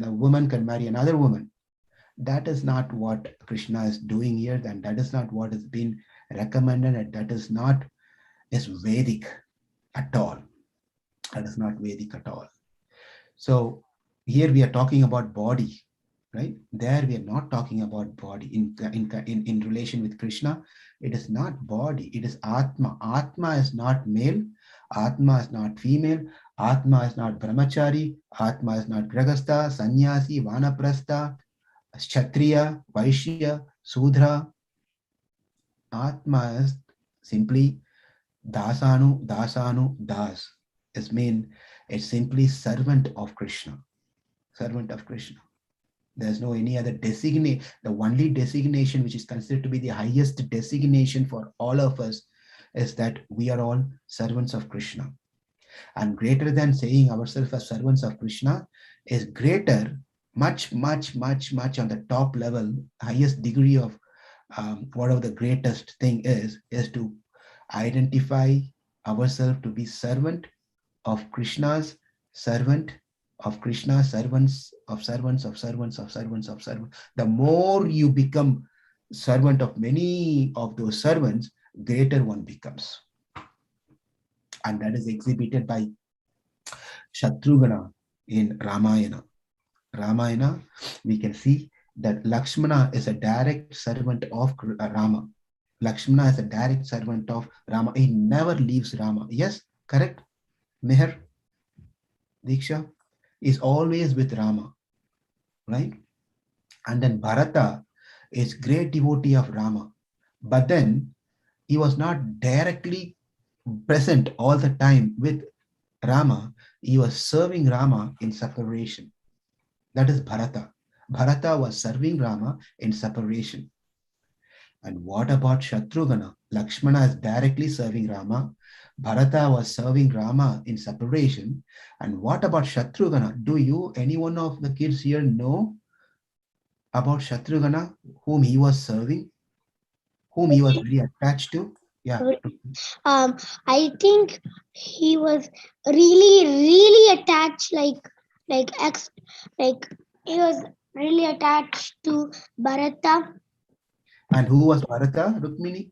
Speaker 1: woman can marry another woman? That is not what Krishna is doing here, and that is not what has been recommended, and that is not is Vedic at all. That is not Vedic at all. So here we are talking about body, right? There we are not talking about body. In relation with Krishna, it is not body, it is Atma. Atma is not male, Atma is not female, Atma is not Brahmachari, Atma is not Grahastha, Sannyasi, Vanaprastha, Kshatriya, Vaishya, Sudra. Atma is simply Dasanu, Dasanu, Das. It's simply servant of Krishna. Servant of Krishna. There's no any other designation. The only designation which is considered to be the highest designation for all of us is that we are all servants of Krishna. And greater than saying ourselves as servants of Krishna is greater, much on the top level, highest degree of whatever the greatest thing is to identify ourselves to be servant of Krishna's servant of Krishna, servants of servants of servants of servants of servants. The more you become servant of many of those servants, greater one becomes. And that is exhibited by Shatrughna in Ramayana. Ramayana, we can see that Lakshmana is a direct servant of Rama. Lakshmana is a direct servant of Rama. He never leaves Rama. Yes, correct? Meher, Diksha is always with Rama, right? And then Bharata is great devotee of Rama. But then he was not directly present all the time with Rama. He was serving Rama in separation. That is Bharata. Bharata was serving Rama in separation. And what about Shatrughna? Lakshmana is directly serving Rama. Bharata was serving Rama in separation. And what about Shatrughna? Do you, any one of the kids here, know about Shatrughna, whom he was serving, whom he was very attached to? Yeah.
Speaker 3: I think he was really attached, like he was really attached to Bharata.
Speaker 1: And who was Bharata, Rukmini?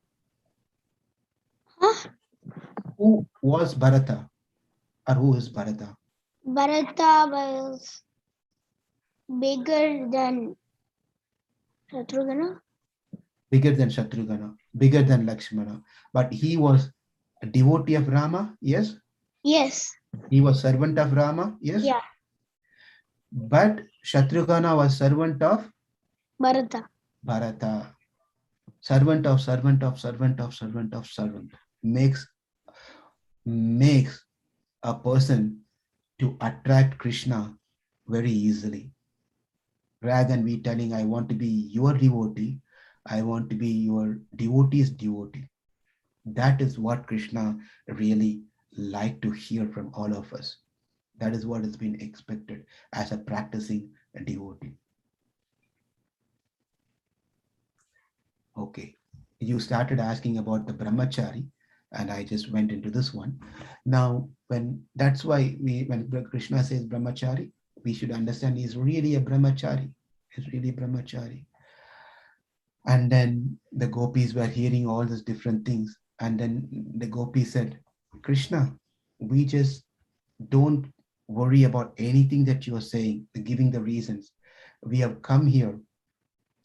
Speaker 3: Huh?
Speaker 1: Who was Bharata? Or who is Bharata?
Speaker 3: Bharata was bigger than Shatrughna.
Speaker 1: Bigger than Shatrughna, bigger than Lakshmana. But he was a devotee of Rama, yes?
Speaker 3: Yes.
Speaker 1: He was servant of Rama, yes?
Speaker 3: Yeah.
Speaker 1: But Shatrughna was servant of
Speaker 3: Bharata.
Speaker 1: Bharata. Servant of servant of servant of servant of servant makes a person to attract Krishna very easily. Rather than we telling, I want to be your devotee, I want to be your devotee's devotee. That is what Krishna really like to hear from all of us. That is what has been expected as a practicing devotee. Okay, you started asking about the Brahmachari, and I just went into this one. Now, that's why when Krishna says Brahmachari, we should understand he's really a Brahmachari. He's really Brahmachari. And then the gopis were hearing all these different things. And then the gopis said, Krishna, we just don't worry about anything that you are saying, giving the reasons. We have come here.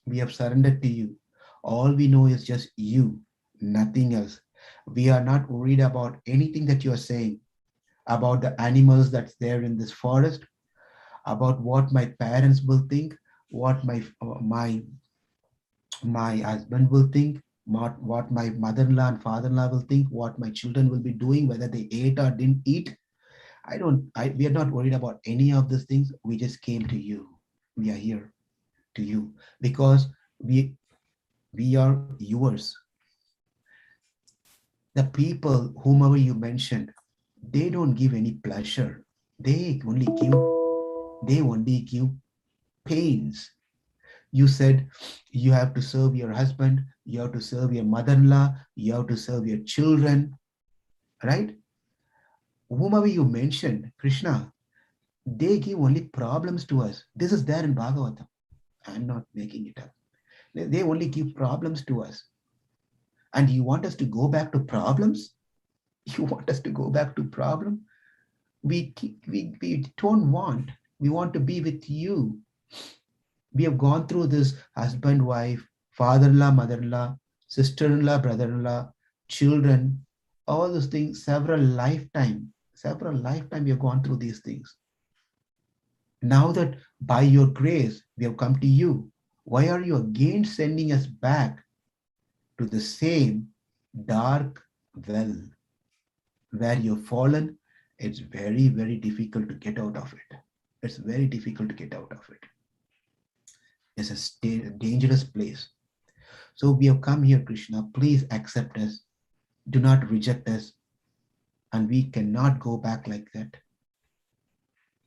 Speaker 1: We have surrendered to you. All we know is just you, nothing else. We are not worried about anything that you are saying, about the animals that's there in this forest, about what my parents will think, what my husband will think, what my mother-in-law and father-in-law will think, what my children will be doing, whether they ate or didn't eat. We are not worried about any of these things. We just came to you. We are here to you because we are yours. The people, whomever you mentioned, they don't give any pleasure. They only give pains. You said you have to serve your husband, you have to serve your mother-in-law, you have to serve your children, right? Whomever you mentioned, Krishna, they give only problems to us. This is there in Bhagavatam. I'm not making it up. They only give problems to us. And you want us to go back to problems? You want us to go back to problem? We don't want. We want to be with you. We have gone through this husband, wife, father-in-law, mother-in-law, sister-in-law, brother-in-law, children, all those things, several lifetime we have gone through these things. Now that by your grace we have come to you, why are you again sending us back to the same dark well where you've fallen? It's very, very difficult to get out of it. It's very difficult to get out of it. It's a dangerous place. So we have come here, Krishna. Please accept us. Do not reject us. And we cannot go back like that.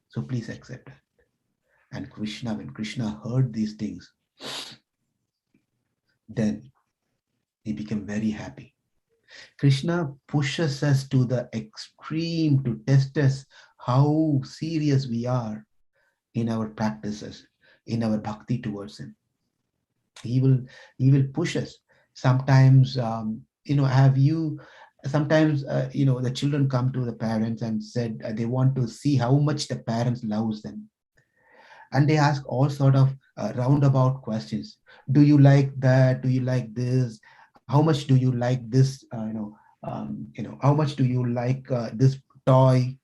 Speaker 1: So please accept us. And Krishna, when Krishna heard these things, then he became very happy. Krishna pushes us to the extreme to test us how serious we are in our practices, in our bhakti towards him. He will push us. Sometimes, sometimes, the children come to the parents and said they want to see how much the parents loves them. And they ask all sort of roundabout questions. Do you like that? Do you like this? How much do you like this? How much do you like this toy?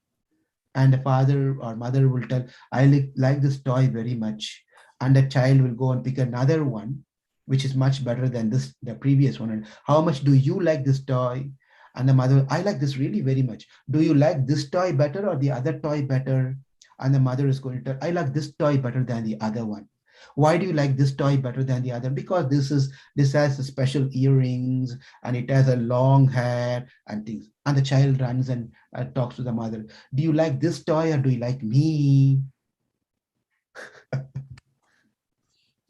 Speaker 1: And the father or mother will tell, I like this toy very much. And the child will go and pick another one, which is much better than the previous one. And how much do you like this toy? And the mother, I like this really very much. Do you like this toy better or the other toy better? And the mother is going to tell, I like this toy better than the other one. Why do you like this toy better than the other? Because this has special earrings and it has a long hair and things. And the child runs and talks to the mother. Do you like this toy or do you like me?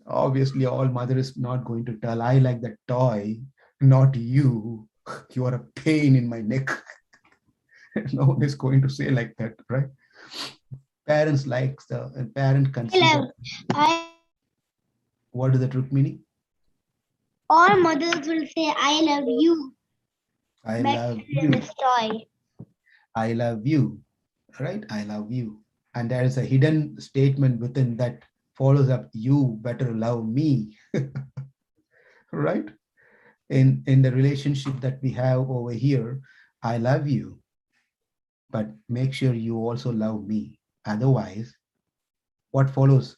Speaker 1: Obviously, all mother is not going to tell, I like that toy, not you. You are a pain in my neck. No one is going to say like that, right? Parents like the parent consider. What is the Rukmini?
Speaker 3: All mothers will say, I love you.
Speaker 1: I love you. I love you, right? I love you. And there is a hidden statement within that follows up, you better love me, right? In the relationship that we have over here, I love you, but make sure you also love me. Otherwise, what follows?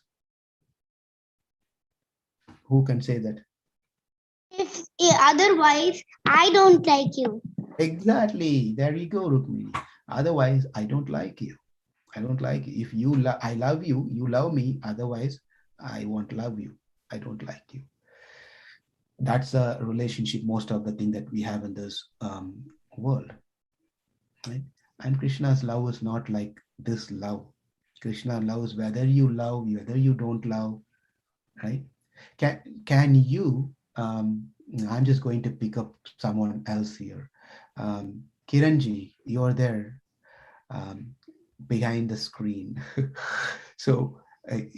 Speaker 1: Who can say that?
Speaker 3: If otherwise, I don't like you.
Speaker 1: Exactly. There you go, Rukmini. Otherwise, I don't like you. I don't like you. If I love you, you love me. Otherwise, I won't love you. I don't like you. That's a relationship, most of the thing that we have in this world. Right? And Krishna's love is not like this love. Krishna loves whether you love, whether you don't love, right? Can you, I'm just going to pick up someone else here. Kiranji, you're there behind the screen. So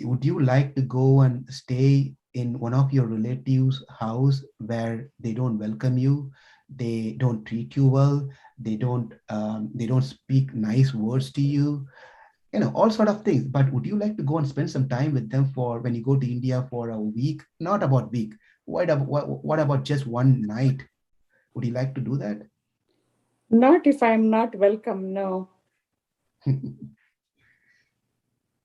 Speaker 1: would you like to go and stay in one of your relatives' house where they don't welcome you, they don't treat you well, they don't speak nice words to you, all sort of things? But would you like to go and spend some time with them for when you go to India for a week? Not about week. What about just one night? Would you like to do that?
Speaker 7: Not if I'm not welcome, no.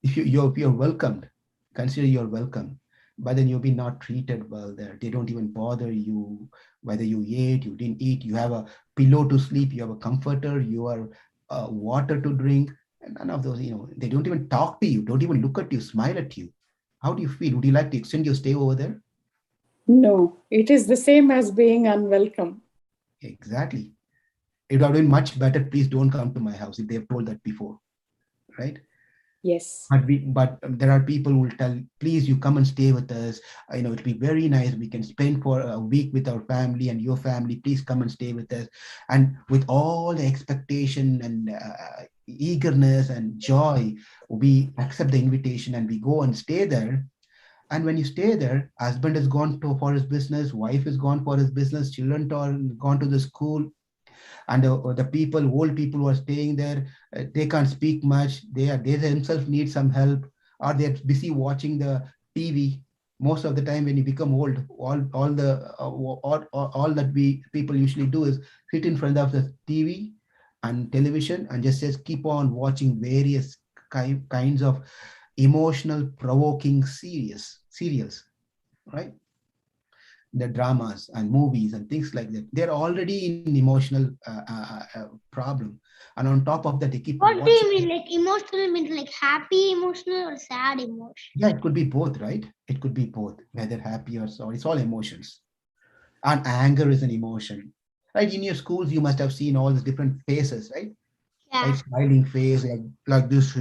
Speaker 1: If you're welcomed, consider you're welcome. But then you'll be not treated well there. They don't even bother you whether you ate, you didn't eat. You have a pillow to sleep, you have a comforter, you have water to drink. And none of those, they don't even talk to you, don't even look at you, smile at you. How do you feel? Would you like to extend your stay over there?
Speaker 7: No, it is the same as being unwelcome.
Speaker 1: Exactly. It would have been much better, please don't come to my house, if they've told that before, right?
Speaker 7: Yes.
Speaker 1: But there are people who will tell, please, you come and stay with us. It'll be very nice. We can spend for a week with our family and your family. Please come and stay with us. And with all the expectation and eagerness and joy, we accept the invitation and we go and stay there. And when you stay there, husband is gone for his business, wife is gone for his business, children are gone to the school, and the people, old people who are staying there, they can't speak much. They themselves need some help, or they're busy watching the TV. Most of the time, when you become old, all that we people usually do is sit in front of the TV and television and just keep on watching various kinds of emotional provoking serials, right? The dramas and movies and things like that. They're already in emotional problem, and on top of that, they keep
Speaker 3: What do
Speaker 1: watching.
Speaker 3: you mean? Like emotional means like happy emotional or sad emotion?
Speaker 1: Yeah, it could be both, right? It could be both, whether happy or sorry. It's all emotions. And anger is an emotion, right? In your schools, you must have seen all the different faces, right?
Speaker 3: Yeah.
Speaker 1: Right, smiling face, like this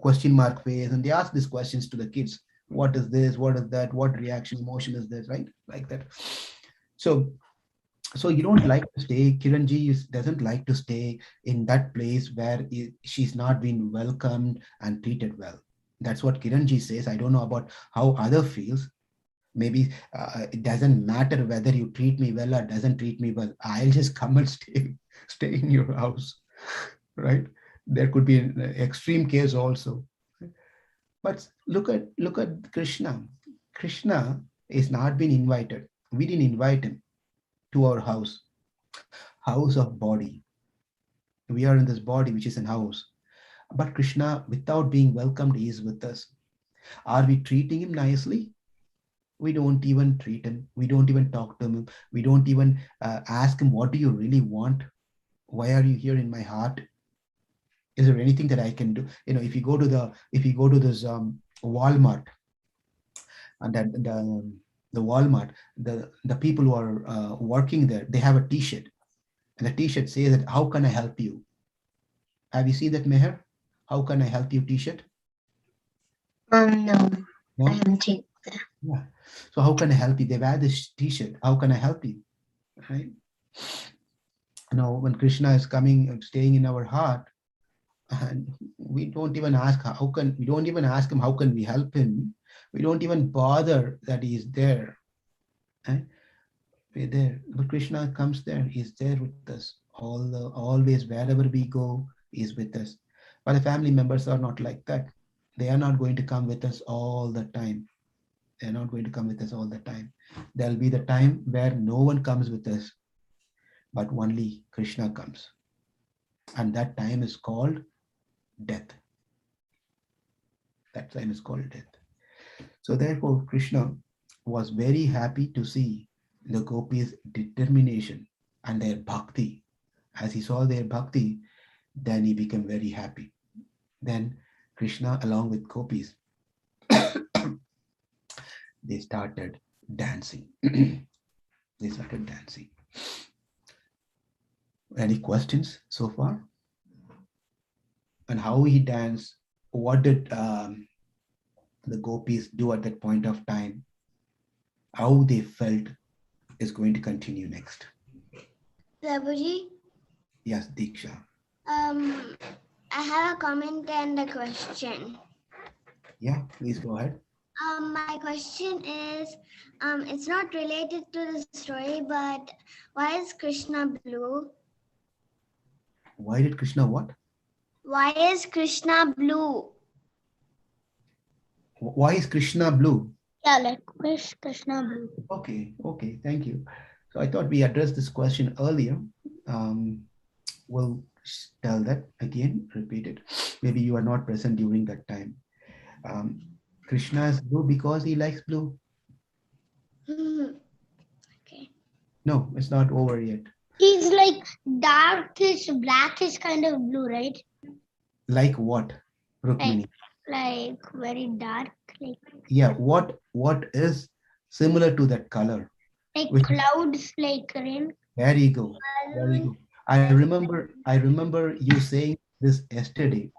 Speaker 1: question mark face, and they ask these questions to the kids. What is this? What is that? What reaction, emotion is this? Right, like that. So you don't like to stay. Kiranji doesn't like to stay in that place where she's not been welcomed and treated well. That's what Kiranji says. I don't know about how other feels. Maybe it doesn't matter whether you treat me well or doesn't treat me well. I'll just come and stay in your house, right? There could be an extreme case also. But look at Krishna. Krishna is not been invited. We didn't invite him to our house of body. We are in this body, which is an house. But Krishna, without being welcomed, he is with us. Are we treating him nicely? We don't even treat him. We don't even talk to him. We don't even ask him, what do you really want? Why are you here in my heart? Is there anything that I can do? If you go to this Walmart, and that the Walmart, the people who are working there, they have a T-shirt, and the T-shirt says that, how can I help you? Have you seen that, Meher? How can I help you T-shirt?
Speaker 2: No,
Speaker 1: No?
Speaker 2: I haven't seen that.
Speaker 1: Yeah. So how can I help you? They wear this T-shirt. How can I help you? Right? When Krishna is coming, staying in our heart, and we don't even ask we don't even ask him how can we help him. We don't even bother that he is there. Right? We're there. But Krishna comes there. He's there with us. Always, wherever we go, he's with us. But the family members are not like that. They are not going to come with us all the time. They're not going to come with us all the time. There'll be the time where no one comes with us, but only Krishna comes. And that time is called death. That time is called death. So therefore, Krishna was very happy to see the gopis' determination and their bhakti. As he saw their bhakti, then he became very happy. Then Krishna, along with gopis, they started dancing. They started dancing. Any questions so far? And how he danced? What did the gopis do at that point of time? How they felt is going to continue next.
Speaker 6: Prabhuji,
Speaker 1: Yes, Diksha.
Speaker 6: I have a comment and a question.
Speaker 1: Yeah, please go ahead.
Speaker 6: My question is, it's not related to the story, but why is Krishna blue?
Speaker 1: Why did Krishna what?
Speaker 6: Why is Krishna blue?
Speaker 1: Why is Krishna blue?
Speaker 3: Yeah, like wish Krishna Blue.
Speaker 1: Okay, thank you. So I thought we addressed this question earlier. We'll tell that again, repeat it. Maybe you are not present during that time. Krishna is blue because he likes blue.
Speaker 6: Okay.
Speaker 1: No, it's not over yet.
Speaker 3: He's like darkish, blackish kind of blue, right?
Speaker 1: Like what, Rukmini?
Speaker 3: Like very dark, like
Speaker 1: Yeah, what is similar to that color? Which-
Speaker 3: clouds, like rain.
Speaker 1: There you go. There you go. I remember you saying this yesterday.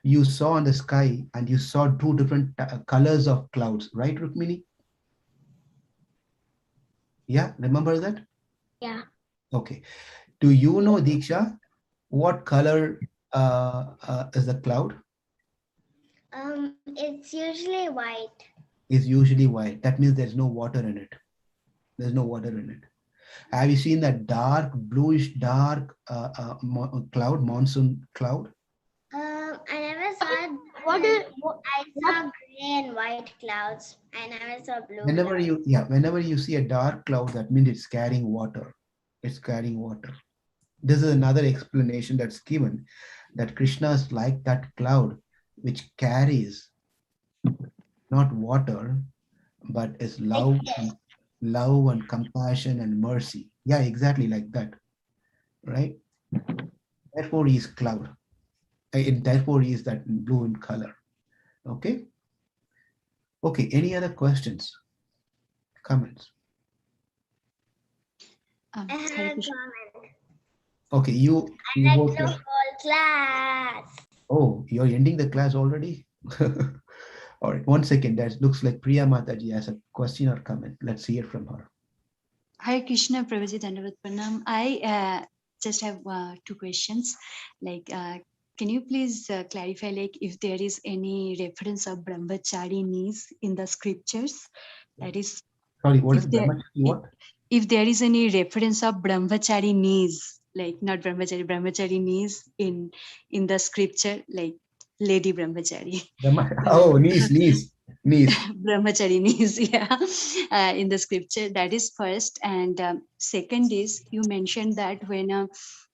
Speaker 1: You saw on the sky and you saw two different colors of clouds, right, Rukmini? Yeah, remember that?
Speaker 3: Yeah.
Speaker 1: Okay. Do you know, Diksha, what color is the cloud?
Speaker 6: It's usually white.
Speaker 1: is usually white. That means there's no water in it. There's no water in it. Have you seen that dark, bluish, dark cloud, monsoon cloud?
Speaker 6: I never saw it.
Speaker 3: What do
Speaker 6: I saw gray and white clouds. I never saw blue
Speaker 1: Whenever
Speaker 6: clouds.
Speaker 1: whenever you see a dark cloud, that means it's carrying water. It's carrying water. This is another explanation that's given, that Krishna is like that cloud which carries not water, but is love, love and compassion and mercy. Yeah, exactly like that, right? Therefore, he is cloud. Therefore, he is that blue in color. Okay. Okay. Any other questions, comments?
Speaker 6: I
Speaker 5: Hare
Speaker 6: have a
Speaker 5: Krishna.
Speaker 6: comment.
Speaker 1: Okay, you
Speaker 6: I
Speaker 1: both
Speaker 6: like the whole class.
Speaker 1: Oh, you're ending the class already? All right, 1 second. That looks like Priya Mataji has a question or comment. Let's hear from her.
Speaker 5: Hare Krishna, Prabhuji, Dandavat Pranam. I just have 2 questions. Like, can you please clarify, like, if there is any reference of Brahmacharinis in the scriptures? That is,
Speaker 1: Sorry, what is
Speaker 5: if there,
Speaker 1: Brahmachari? What?
Speaker 5: if there is any reference of Brahmacharinis, like not Brahmachari, Brahmacharinis in the scripture, like Lady Brahmachari.
Speaker 1: Oh, knees.
Speaker 5: Brahmacharinis, yeah, in the scripture. That is first. And second is, you mentioned that when a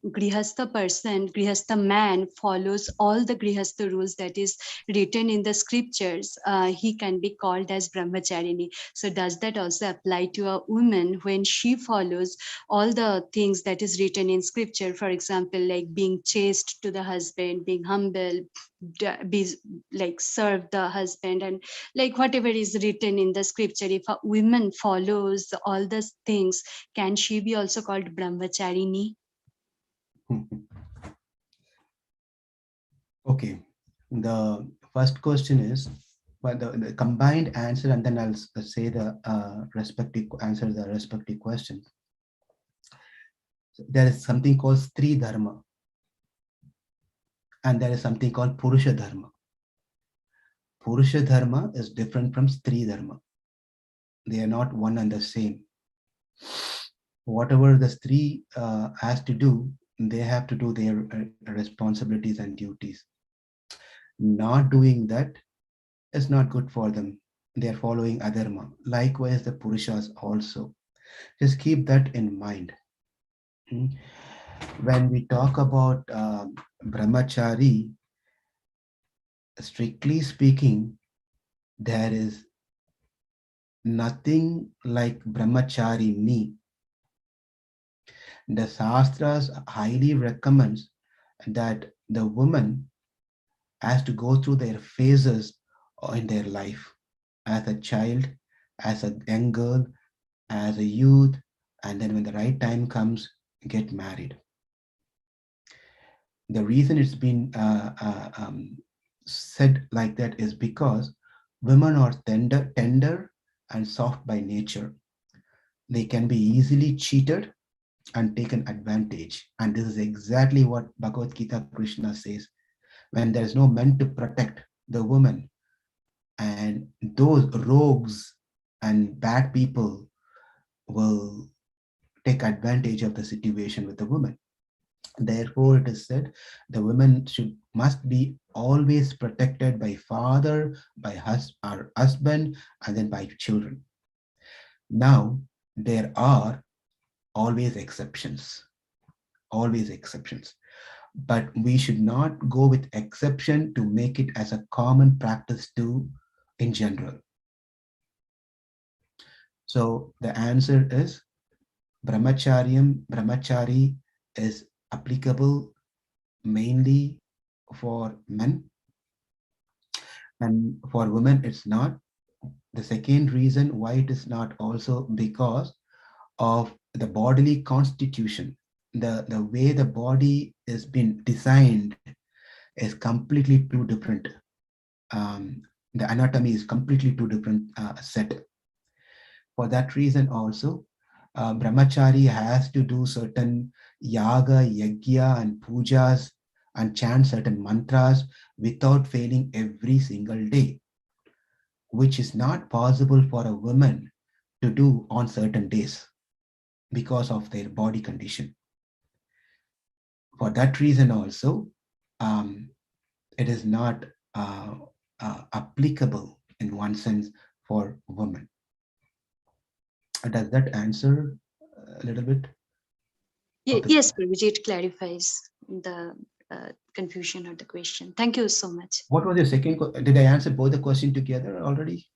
Speaker 5: grihastha man follows all the grihastha rules that is written in the scriptures, he can be called as Brahmacharyani. So does that also apply to a woman when she follows all the things that is written in scripture? For example, like being chaste to the husband, being humble, be like serve the husband, and like whatever is written in the scripture. If a woman follows all those things, can she be also called Brahmacharini?
Speaker 1: Okay. The first question is, but the combined answer, and then I'll say the respective answer the respective question. There is something called Stri Dharma, and there is something called Purusha Dharma. Purusha Dharma is different from Stri Dharma. They are not one and the same. Whatever the Stri has to do, they have to do their responsibilities and duties. Not doing that is not good for them. They are following adharma. Likewise, the Purushas also. Just keep that in mind. When we talk about Brahmachari, strictly speaking, there is nothing like Brahmacharini. The Shastras highly recommends that the woman has to go through their phases in their life, as a child, as a young girl, as a youth, and then when the right time comes, get married. The reason it's been said like that is because women are tender and soft by nature. They can be easily cheated and taken advantage. And this is exactly what Bhagavad Gita Krishna says. When there is no man to protect the woman, and those rogues and bad people will take advantage of the situation with the woman. Therefore, it is said the women must be always protected by father, by our husband, and then by children. Now, there are always exceptions, but we should not go with exception to make it as a common practice too in general. So the answer is Brahmachari is applicable mainly for men, and for women it's not. The second reason why it is not also because of the bodily constitution. The way the body is been designed is completely too different. The anatomy is completely too different set. For that reason also, Brahmachari has to do certain yaga, yajna and pujas and chant certain mantras without failing every single day. which is not possible for a woman to do on certain days because of their body condition. For that reason also, it is not applicable in one sense for women. Does that answer a little bit?
Speaker 5: Yes, Prabhuji, it clarifies the confusion or the question. Thank you so much.
Speaker 1: What was your second? Did I answer both the question together already?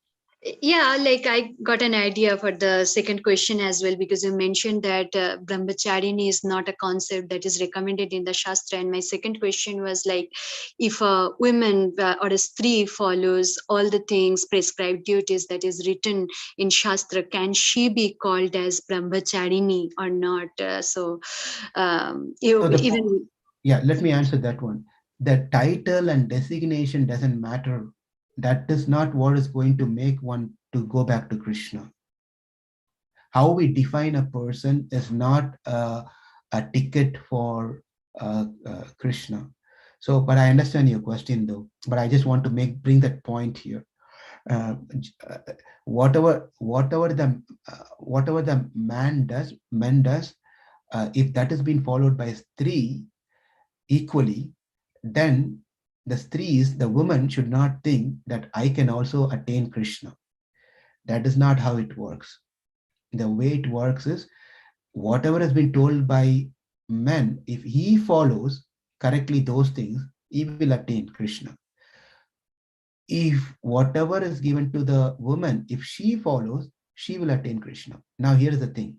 Speaker 5: Yeah, like I got an idea for the second question as well, because you mentioned that Brahmacharyani is not a concept that is recommended in the Shastra. And my second question was like, if a woman or a stree follows all the things, prescribed duties that is written in Shastra, can she be called as Brahmacharyani or not?
Speaker 1: Yeah, let me answer that one. The title and designation doesn't matter. That is not what is going to make one to go back to Krishna. How we define a person is not a ticket for Krishna. So, but I understand your question though, but I just want to bring that point here. Whatever the men does, if that has been followed by three equally, then the woman should not think that I can also attain Krishna. That is not how it works. The way it works is, whatever has been told by men, if he follows correctly those things, he will attain Krishna. If whatever is given to the woman, if she follows, she will attain Krishna. Now here is the thing.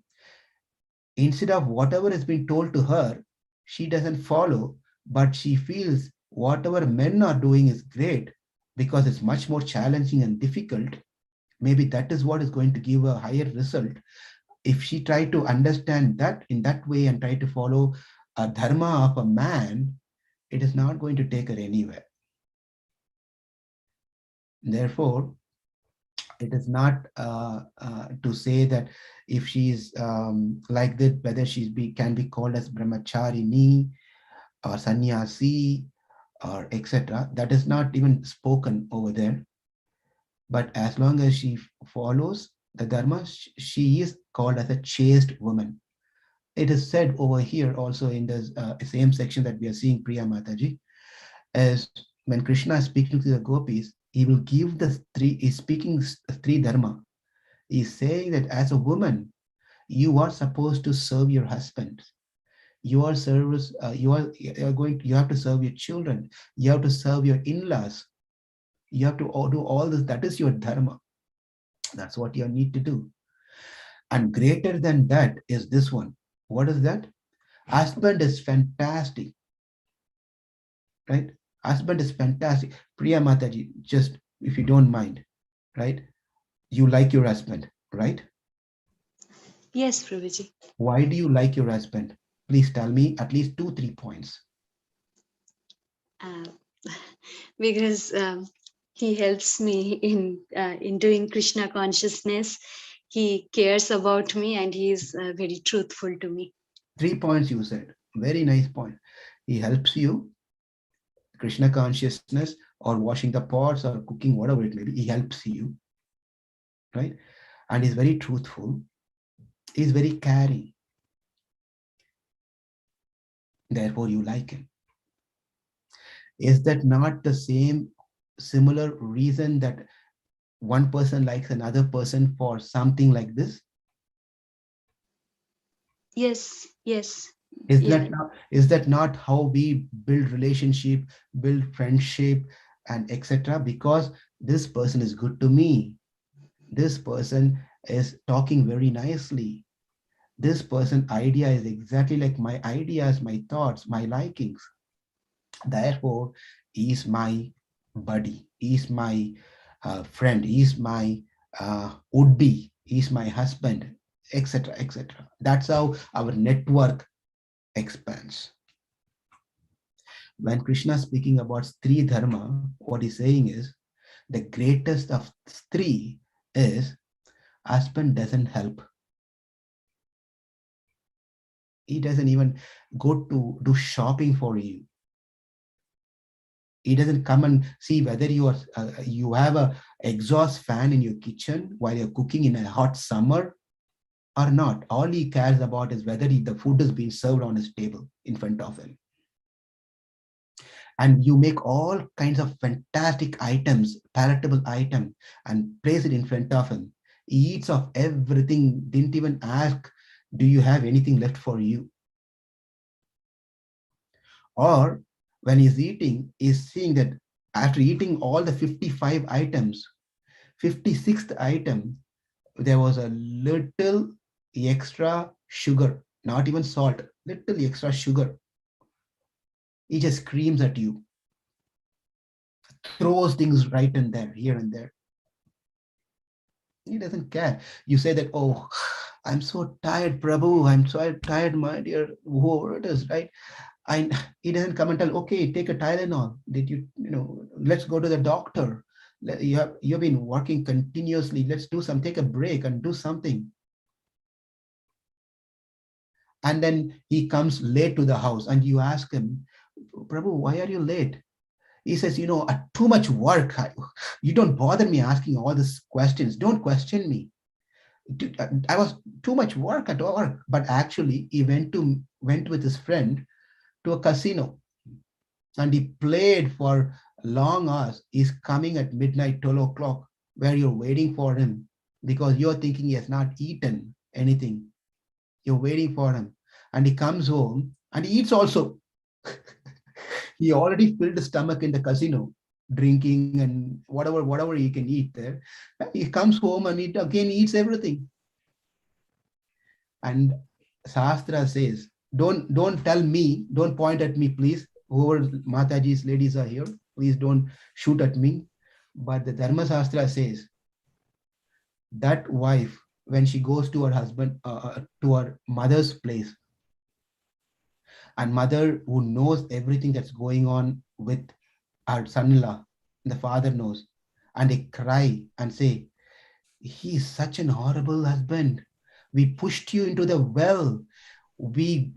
Speaker 1: Instead of whatever has been told to her, she doesn't follow, but she feels whatever men are doing is great because it's much more challenging and difficult. Maybe that is what is going to give a higher result. If she try to understand that in that way and try to follow a dharma of a man, it is not going to take her anywhere. Therefore, it is not to say that if she's like that, whether can be called as Brahmacharyani or sannyasi or etc. That is not even spoken over there. But as long as she follows the dharma, she is called as a chaste woman. It is said over here also in the same section that we are seeing, Priya Mataji, as when Krishna is speaking to the gopis, he will give he's speaking three dharma. He's saying that as a woman, you are supposed to serve your husband. You have to serve your children. You have to serve your in-laws. You have to do all this. That is your dharma. That's what you need to do. And greater than that is this one. What is that? Husband is fantastic. Right? Husband is fantastic. Priya Mataji, just if you don't mind, right? You like your husband, right?
Speaker 5: Yes, Prabhuji.
Speaker 1: Why do you like your husband? Please tell me at least 2-3 points.
Speaker 5: Because he helps me in doing Krishna consciousness. He cares about me and he is very truthful to me.
Speaker 1: 3 points you said. Very nice point. He helps you, Krishna consciousness, or washing the pots or cooking, whatever it may be. He helps you, right? And he's very truthful. He's very caring. Therefore, you like him. Is that not the similar reason that one person likes another person for something like this?
Speaker 5: Yes, yes.
Speaker 1: Is that not how we build relationship, build friendship, and etc.? Because this person is good to me. This person is talking very nicely. This person's idea is exactly like my ideas, my thoughts, my likings. Therefore, he is my buddy. He is my friend. He is my would-be. He is my husband, etc., etc. That's how our network expands. When Krishna is speaking about Stri Dharma, what he's saying is the greatest of Stri is husband doesn't help. He doesn't even go to do shopping for you. He doesn't come and see whether you have a exhaust fan in your kitchen while you're cooking in a hot summer or not. All he cares about is whether the food is being served on his table in front of him. And you make all kinds of fantastic items, palatable item, and place it in front of him. He eats of everything, didn't even ask, do you have anything left for you? Or when he's eating, he's seeing that after eating all the 55 items, 56th item, there was a little extra sugar, not even salt, little extra sugar. He just screams at you, throws things right and there, here and there. He doesn't care. You say that, oh, I'm so tired, Prabhu. I'm so tired, my dear, whoever it is, right? And he doesn't come and tell, okay, take a Tylenol. Let's go to the doctor. You've been working continuously. Let's do some, take a break and do something. And then he comes late to the house and you ask him, Prabhu, why are you late? He says, too much work. You don't bother me asking all these questions. Don't question me. I was too much work at work. But actually, he went with his friend to a casino and he played for long hours. He's coming at midnight, 12 o'clock, where you're waiting for him because you're thinking he has not eaten anything. You're waiting for him. And he comes home and he eats also. He already filled his stomach in the casino, drinking and whatever he can eat there. He comes home and again eats everything. And Shastra says, don't tell me, don't point at me, please. Whoever Mataji's ladies are here, please don't shoot at me. But the Dharma Shastra says that wife, when she goes to her husband, to her mother's place, and mother who knows everything that's going on with our son-in-law, the father knows, and they cry and say, he's such an horrible husband. We pushed you into the well. You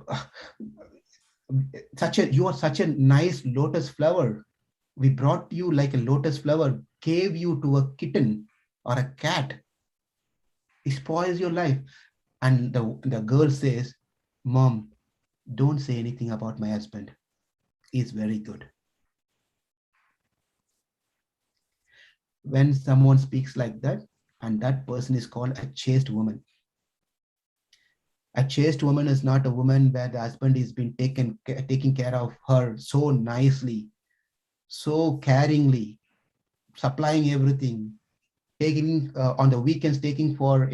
Speaker 1: are such a nice lotus flower. We brought you like a lotus flower, gave you to a kitten or a cat. It spoils your life. And the girl says, Mom, don't say anything about my husband. He's very good. When someone speaks like that, and that person is called a chaste woman. A chaste woman is not a woman where the husband is been taking care of her so nicely, so caringly, supplying everything, taking on the weekends, taking for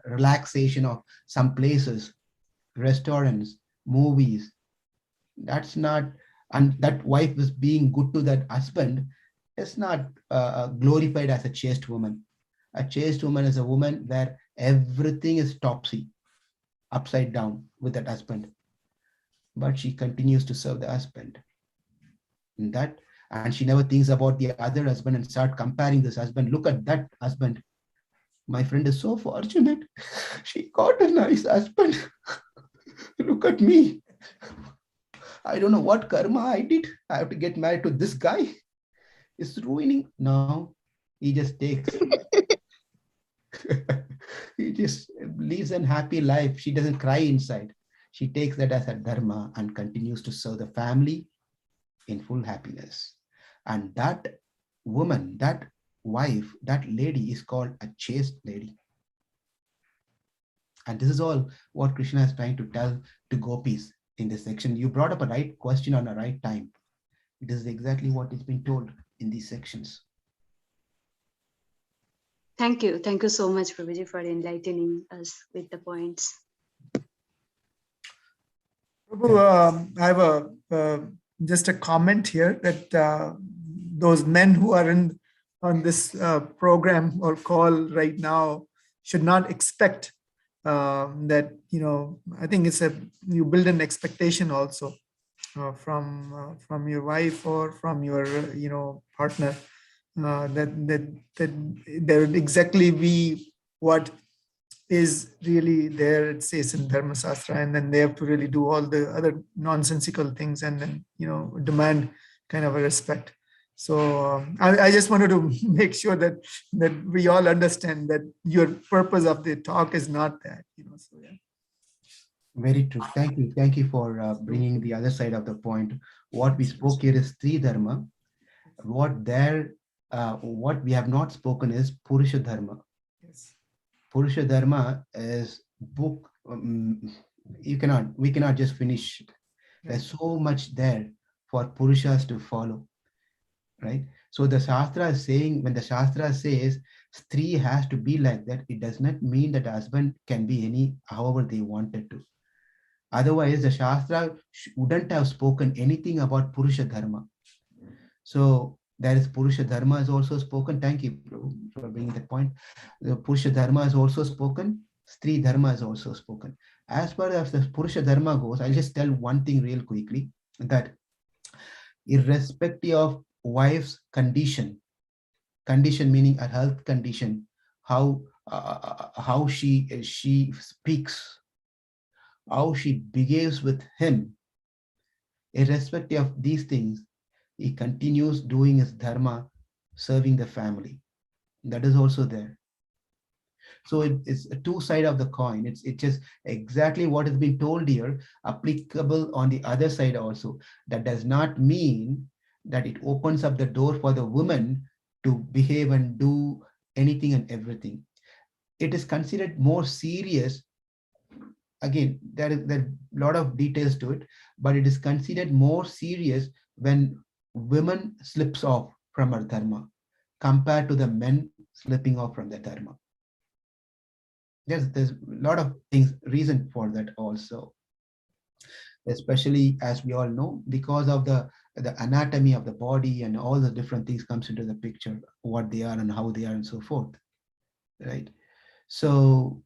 Speaker 1: relaxation of some places, restaurants, movies. That's not, and that wife is being good to that husband is not glorified as a chaste woman. A chaste woman is a woman where everything is topsy, upside down with that husband, but she continues to serve the husband. And she never thinks about the other husband and start comparing this husband. Look at that husband. My friend is so fortunate. She got a nice husband. Look at me. I don't know what karma I did. I have to get married to this guy. It's ruining. No, he just takes. He just lives a happy life. She doesn't cry inside. She takes that as a dharma and continues to serve the family in full happiness. And that woman, that wife, that lady is called a chaste lady. And this is all what Krishna is trying to tell to gopis in this section. You brought up a right question on a right time. This is exactly what is being told in these sections.
Speaker 5: Thank you. Thank you so much, Prabhuji, for enlightening us with the points.
Speaker 4: Prabhu, I have just a comment here that those men who are on this program or call right now should not expect that, I think you build an expectation also from your wife or from your, partner, that there would exactly be what is really there, it says in Dharma Shastra, and then they have to really do all the other nonsensical things and then, demand kind of a respect. So I just wanted to make sure that we all understand that your purpose of the talk is not that, so yeah.
Speaker 1: Very true. Thank you. Thank you for bringing the other side of the point. What we spoke here is Sri Dharma. What we have not spoken is Purisha Dharma.
Speaker 4: Yes.
Speaker 1: Purisha Dharma is book. We cannot just finish it. There's so much there for Purushas to follow, right? So the Shastra is saying, when the Shastra says Stri has to be like that, it does not mean that husband can be however they wanted to. Otherwise, the Shastra wouldn't have spoken anything about Purusha Dharma. So there is Purusha Dharma is also spoken. Thank you, Prabhu, for bringing that point. The Purusha Dharma is also spoken. Stri Dharma is also spoken. As far as the Purusha Dharma goes, I'll just tell one thing real quickly, that irrespective of wife's condition meaning a health condition, how she speaks, how she behaves with him, irrespective of these things, he continues doing his dharma, serving the family. That is also there. So it's a two sides of the coin. It's just exactly what has been told here, applicable on the other side also. That does not mean that it opens up the door for the woman to behave and do anything and everything. It is considered more serious. Again, there is a lot of details to it, but it is considered more serious when women slips off from her dharma compared to the men slipping off from their dharma. There's a lot of things, reason for that also, especially as we all know, because of the anatomy of the body and all the different things comes into the picture, what they are and how they are and so forth, right? So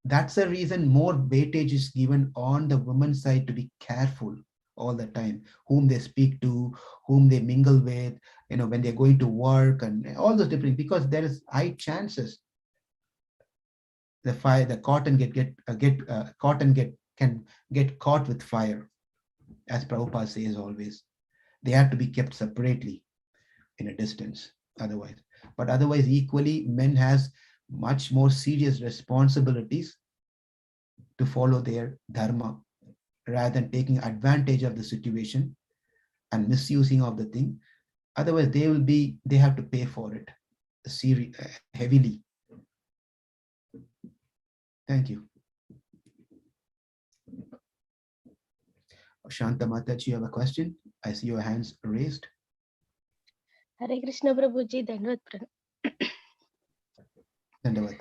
Speaker 1: that's the reason more weightage is given on the women's side to be careful all the time, whom they speak to, whom they mingle with, when they're going to work and all those different, because there is high chances the cotton can get caught with fire, as Prabhupada says always. They have to be kept separately in a distance otherwise. But otherwise, equally, men has much more serious responsibilities to follow their dharma rather than taking advantage of the situation and misusing of the thing. Otherwise, they have to pay for it heavily. Thank you. Shanta Mataji, you have a question? I see your hands raised.
Speaker 8: Hare Krishna Prabhuji, Dandavad.
Speaker 1: Dandavad.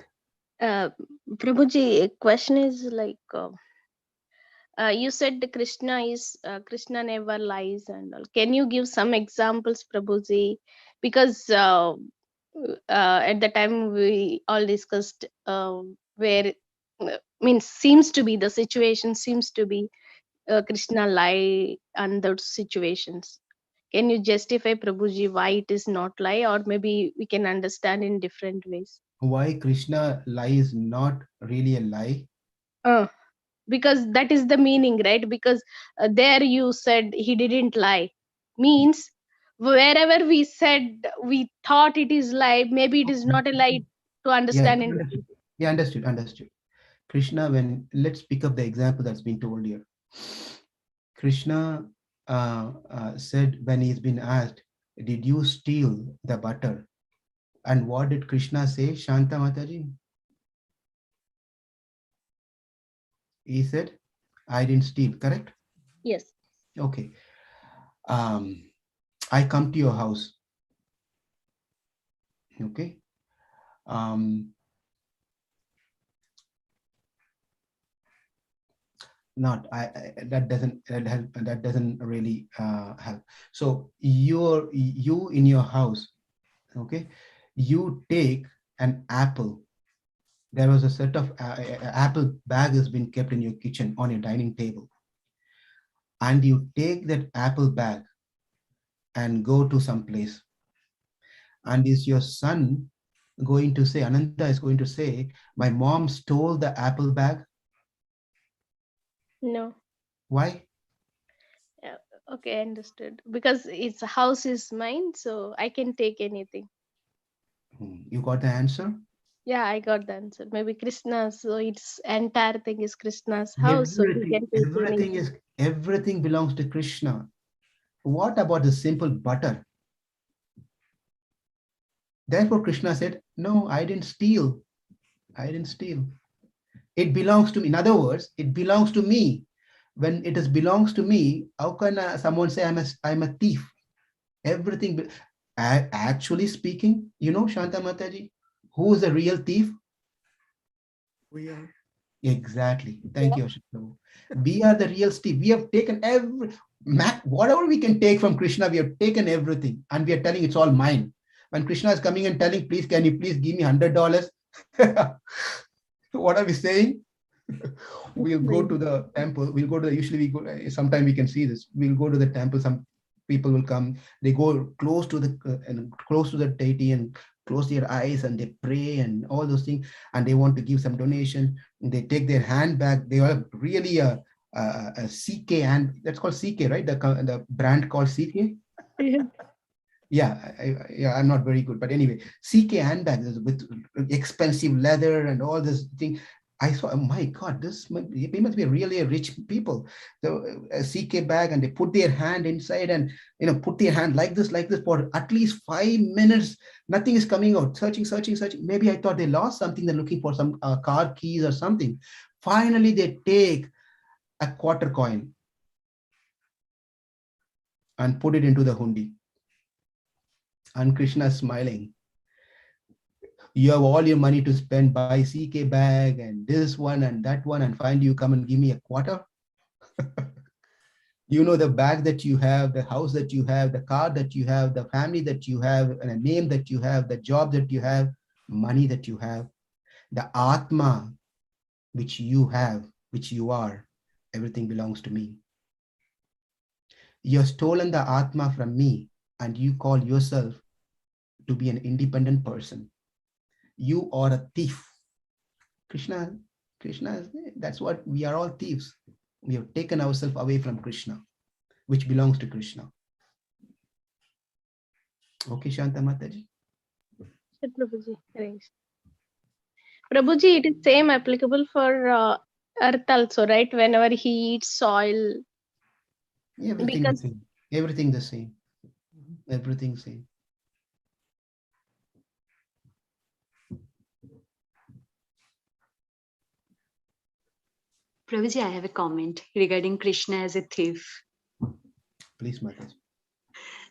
Speaker 8: Prabhuji, question is like, you said Krishna never lies and all. Can you give some examples, Prabhuji? Because at the time we all discussed where seems to be the situation seems to be Krishna lie and those situations. Can you justify, Prabhuji, why it is not lie, or maybe we can understand in different ways?
Speaker 1: Why Krishna lie is not really a lie?
Speaker 8: Because that is the meaning, right? Because there you said he didn't lie, means wherever we said we thought it is lie, maybe it is not a lie to understand.
Speaker 1: Yeah, understood. Krishna, let's pick up the example that's been told here. Krishna said when he's been asked, did you steal the butter? And what did Krishna say, Shanta Mataji? He said, I didn't steal, correct?
Speaker 8: Yes.
Speaker 1: Okay. I come to your house. Okay. That doesn't really help. So you in your house, okay, you take an apple. There was a set of apple bag has been kept in your kitchen on your dining table, and you take that apple bag and go to some place, and is your son going to say, Ananta is going to say, my mom stole the apple bag?
Speaker 8: No.
Speaker 1: Why?
Speaker 8: Okay, understood. Because its house is mine, so I can take anything.
Speaker 1: You got the answer?
Speaker 8: Yeah, I got the answer. Maybe Krishna, so its entire thing is Krishna's house, so he can take anything.
Speaker 1: Everything belongs to Krishna. What about the simple butter? Therefore, Krishna said, no, I didn't steal. I didn't steal. It belongs to me. In other words, it belongs to me. When it is belongs to me, how can someone say I'm a thief? Everything. Actually speaking, Shanta Mataji, who is the real thief?
Speaker 4: We are.
Speaker 1: Exactly. Thank you, Ashok Prabhu. We are the real thief. We have taken whatever we can take from Krishna, we have taken everything, and we are telling it's all mine. When Krishna is coming and telling, please, can you please give me $100? What are we saying? We'll go to the temple. We'll go to usually we go, sometime we can see this. We'll go to the temple. Some people will come. They go close to the deity and close their eyes and they pray and all those things. And they want to give some donation. They take their hand back. They are really a CK, and that's called CK, right? The brand called CK. Yeah, I'm not very good, but anyway, CK handbags with expensive leather and all this thing. I saw, oh my God, they must be really rich people. So a CK bag, and they put their hand inside and put their hand like this for at least 5 minutes. Nothing is coming out. Searching. Maybe I thought they lost something. They're looking for some car keys or something. Finally, they take a quarter coin and put it into the hundi. And Krishna is smiling. You have all your money to spend, buy CK bag and this one and that one, and finally you come and give me a quarter. The bag that you have, the house that you have, the car that you have, the family that you have, and a name that you have, the job that you have, money that you have, the Atma which you have, which you are, everything belongs to me. You have stolen the Atma from me, and you call yourself to be an independent person. You are a thief. Krishna, that's what we are, all thieves. We have taken ourselves away from Krishna, which belongs to Krishna. Okay, Shanta Mataji.
Speaker 8: Prabhuji, thanks. Prabhuji, it is same applicable for earth also, right? Whenever he eats soil.
Speaker 1: Everything the same. Everything the same. Everything same.
Speaker 5: Prabhuji, I have a comment regarding Krishna as a thief.
Speaker 1: Please, Mataji.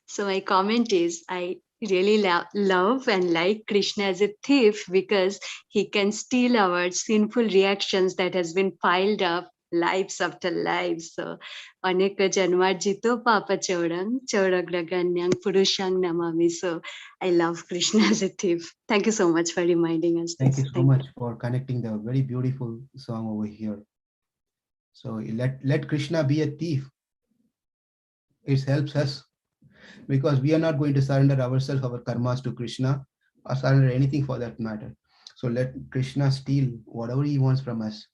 Speaker 5: So my comment is, I really love and like Krishna as a thief because he can steal our sinful reactions that has been piled up lives after lives. So aneka janmarjito papa chodang chodagraganyang purushang namami. So I love Krishna as a thief. Thank you so much for reminding us.
Speaker 1: Thank you so much for connecting the very beautiful song over here. So let Krishna be a thief. It helps us, because we are not going to surrender ourselves, our karmas to Krishna, or surrender anything for that matter. So let Krishna steal whatever he wants from us,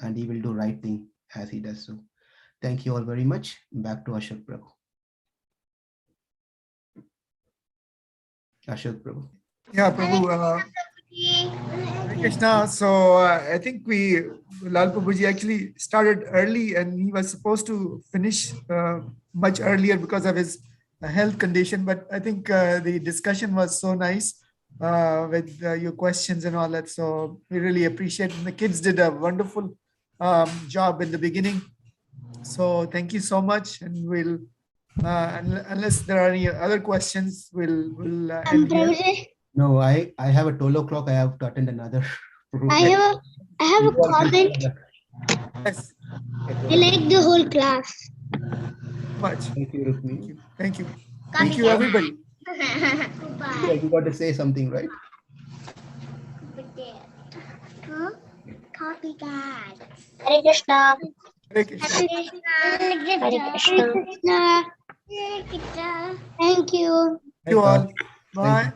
Speaker 1: and he will do right thing as he does so. Thank you all very much. Back to Ashok Prabhu. Ashok Prabhu.
Speaker 4: Yeah, Prabhu. Hare Krishna. So I think Lal Prabhuji actually started early, and he was supposed to finish much earlier because of his health condition. But I think the discussion was so nice with your questions and all that. So we really appreciate it. And the kids did a wonderful job in the beginning. So thank you so much. And we'll, unless there are any other questions, we'll end here.
Speaker 1: No, I have a 12 o'clock. I have to attend another.
Speaker 3: I have a comment.
Speaker 4: Yes.
Speaker 3: I like the whole class.
Speaker 4: Much.
Speaker 1: Thank you, Rukmini.
Speaker 4: Thank you. Thank you, everybody.
Speaker 1: Yeah, you got to say something, right?
Speaker 6: Copycat.
Speaker 2: Hare Krishna.
Speaker 4: Hare Krishna.
Speaker 2: Hare Krishna.
Speaker 3: Hare Krishna.
Speaker 6: Hare Krishna.
Speaker 3: Thank you.
Speaker 4: Thank you all. Bye.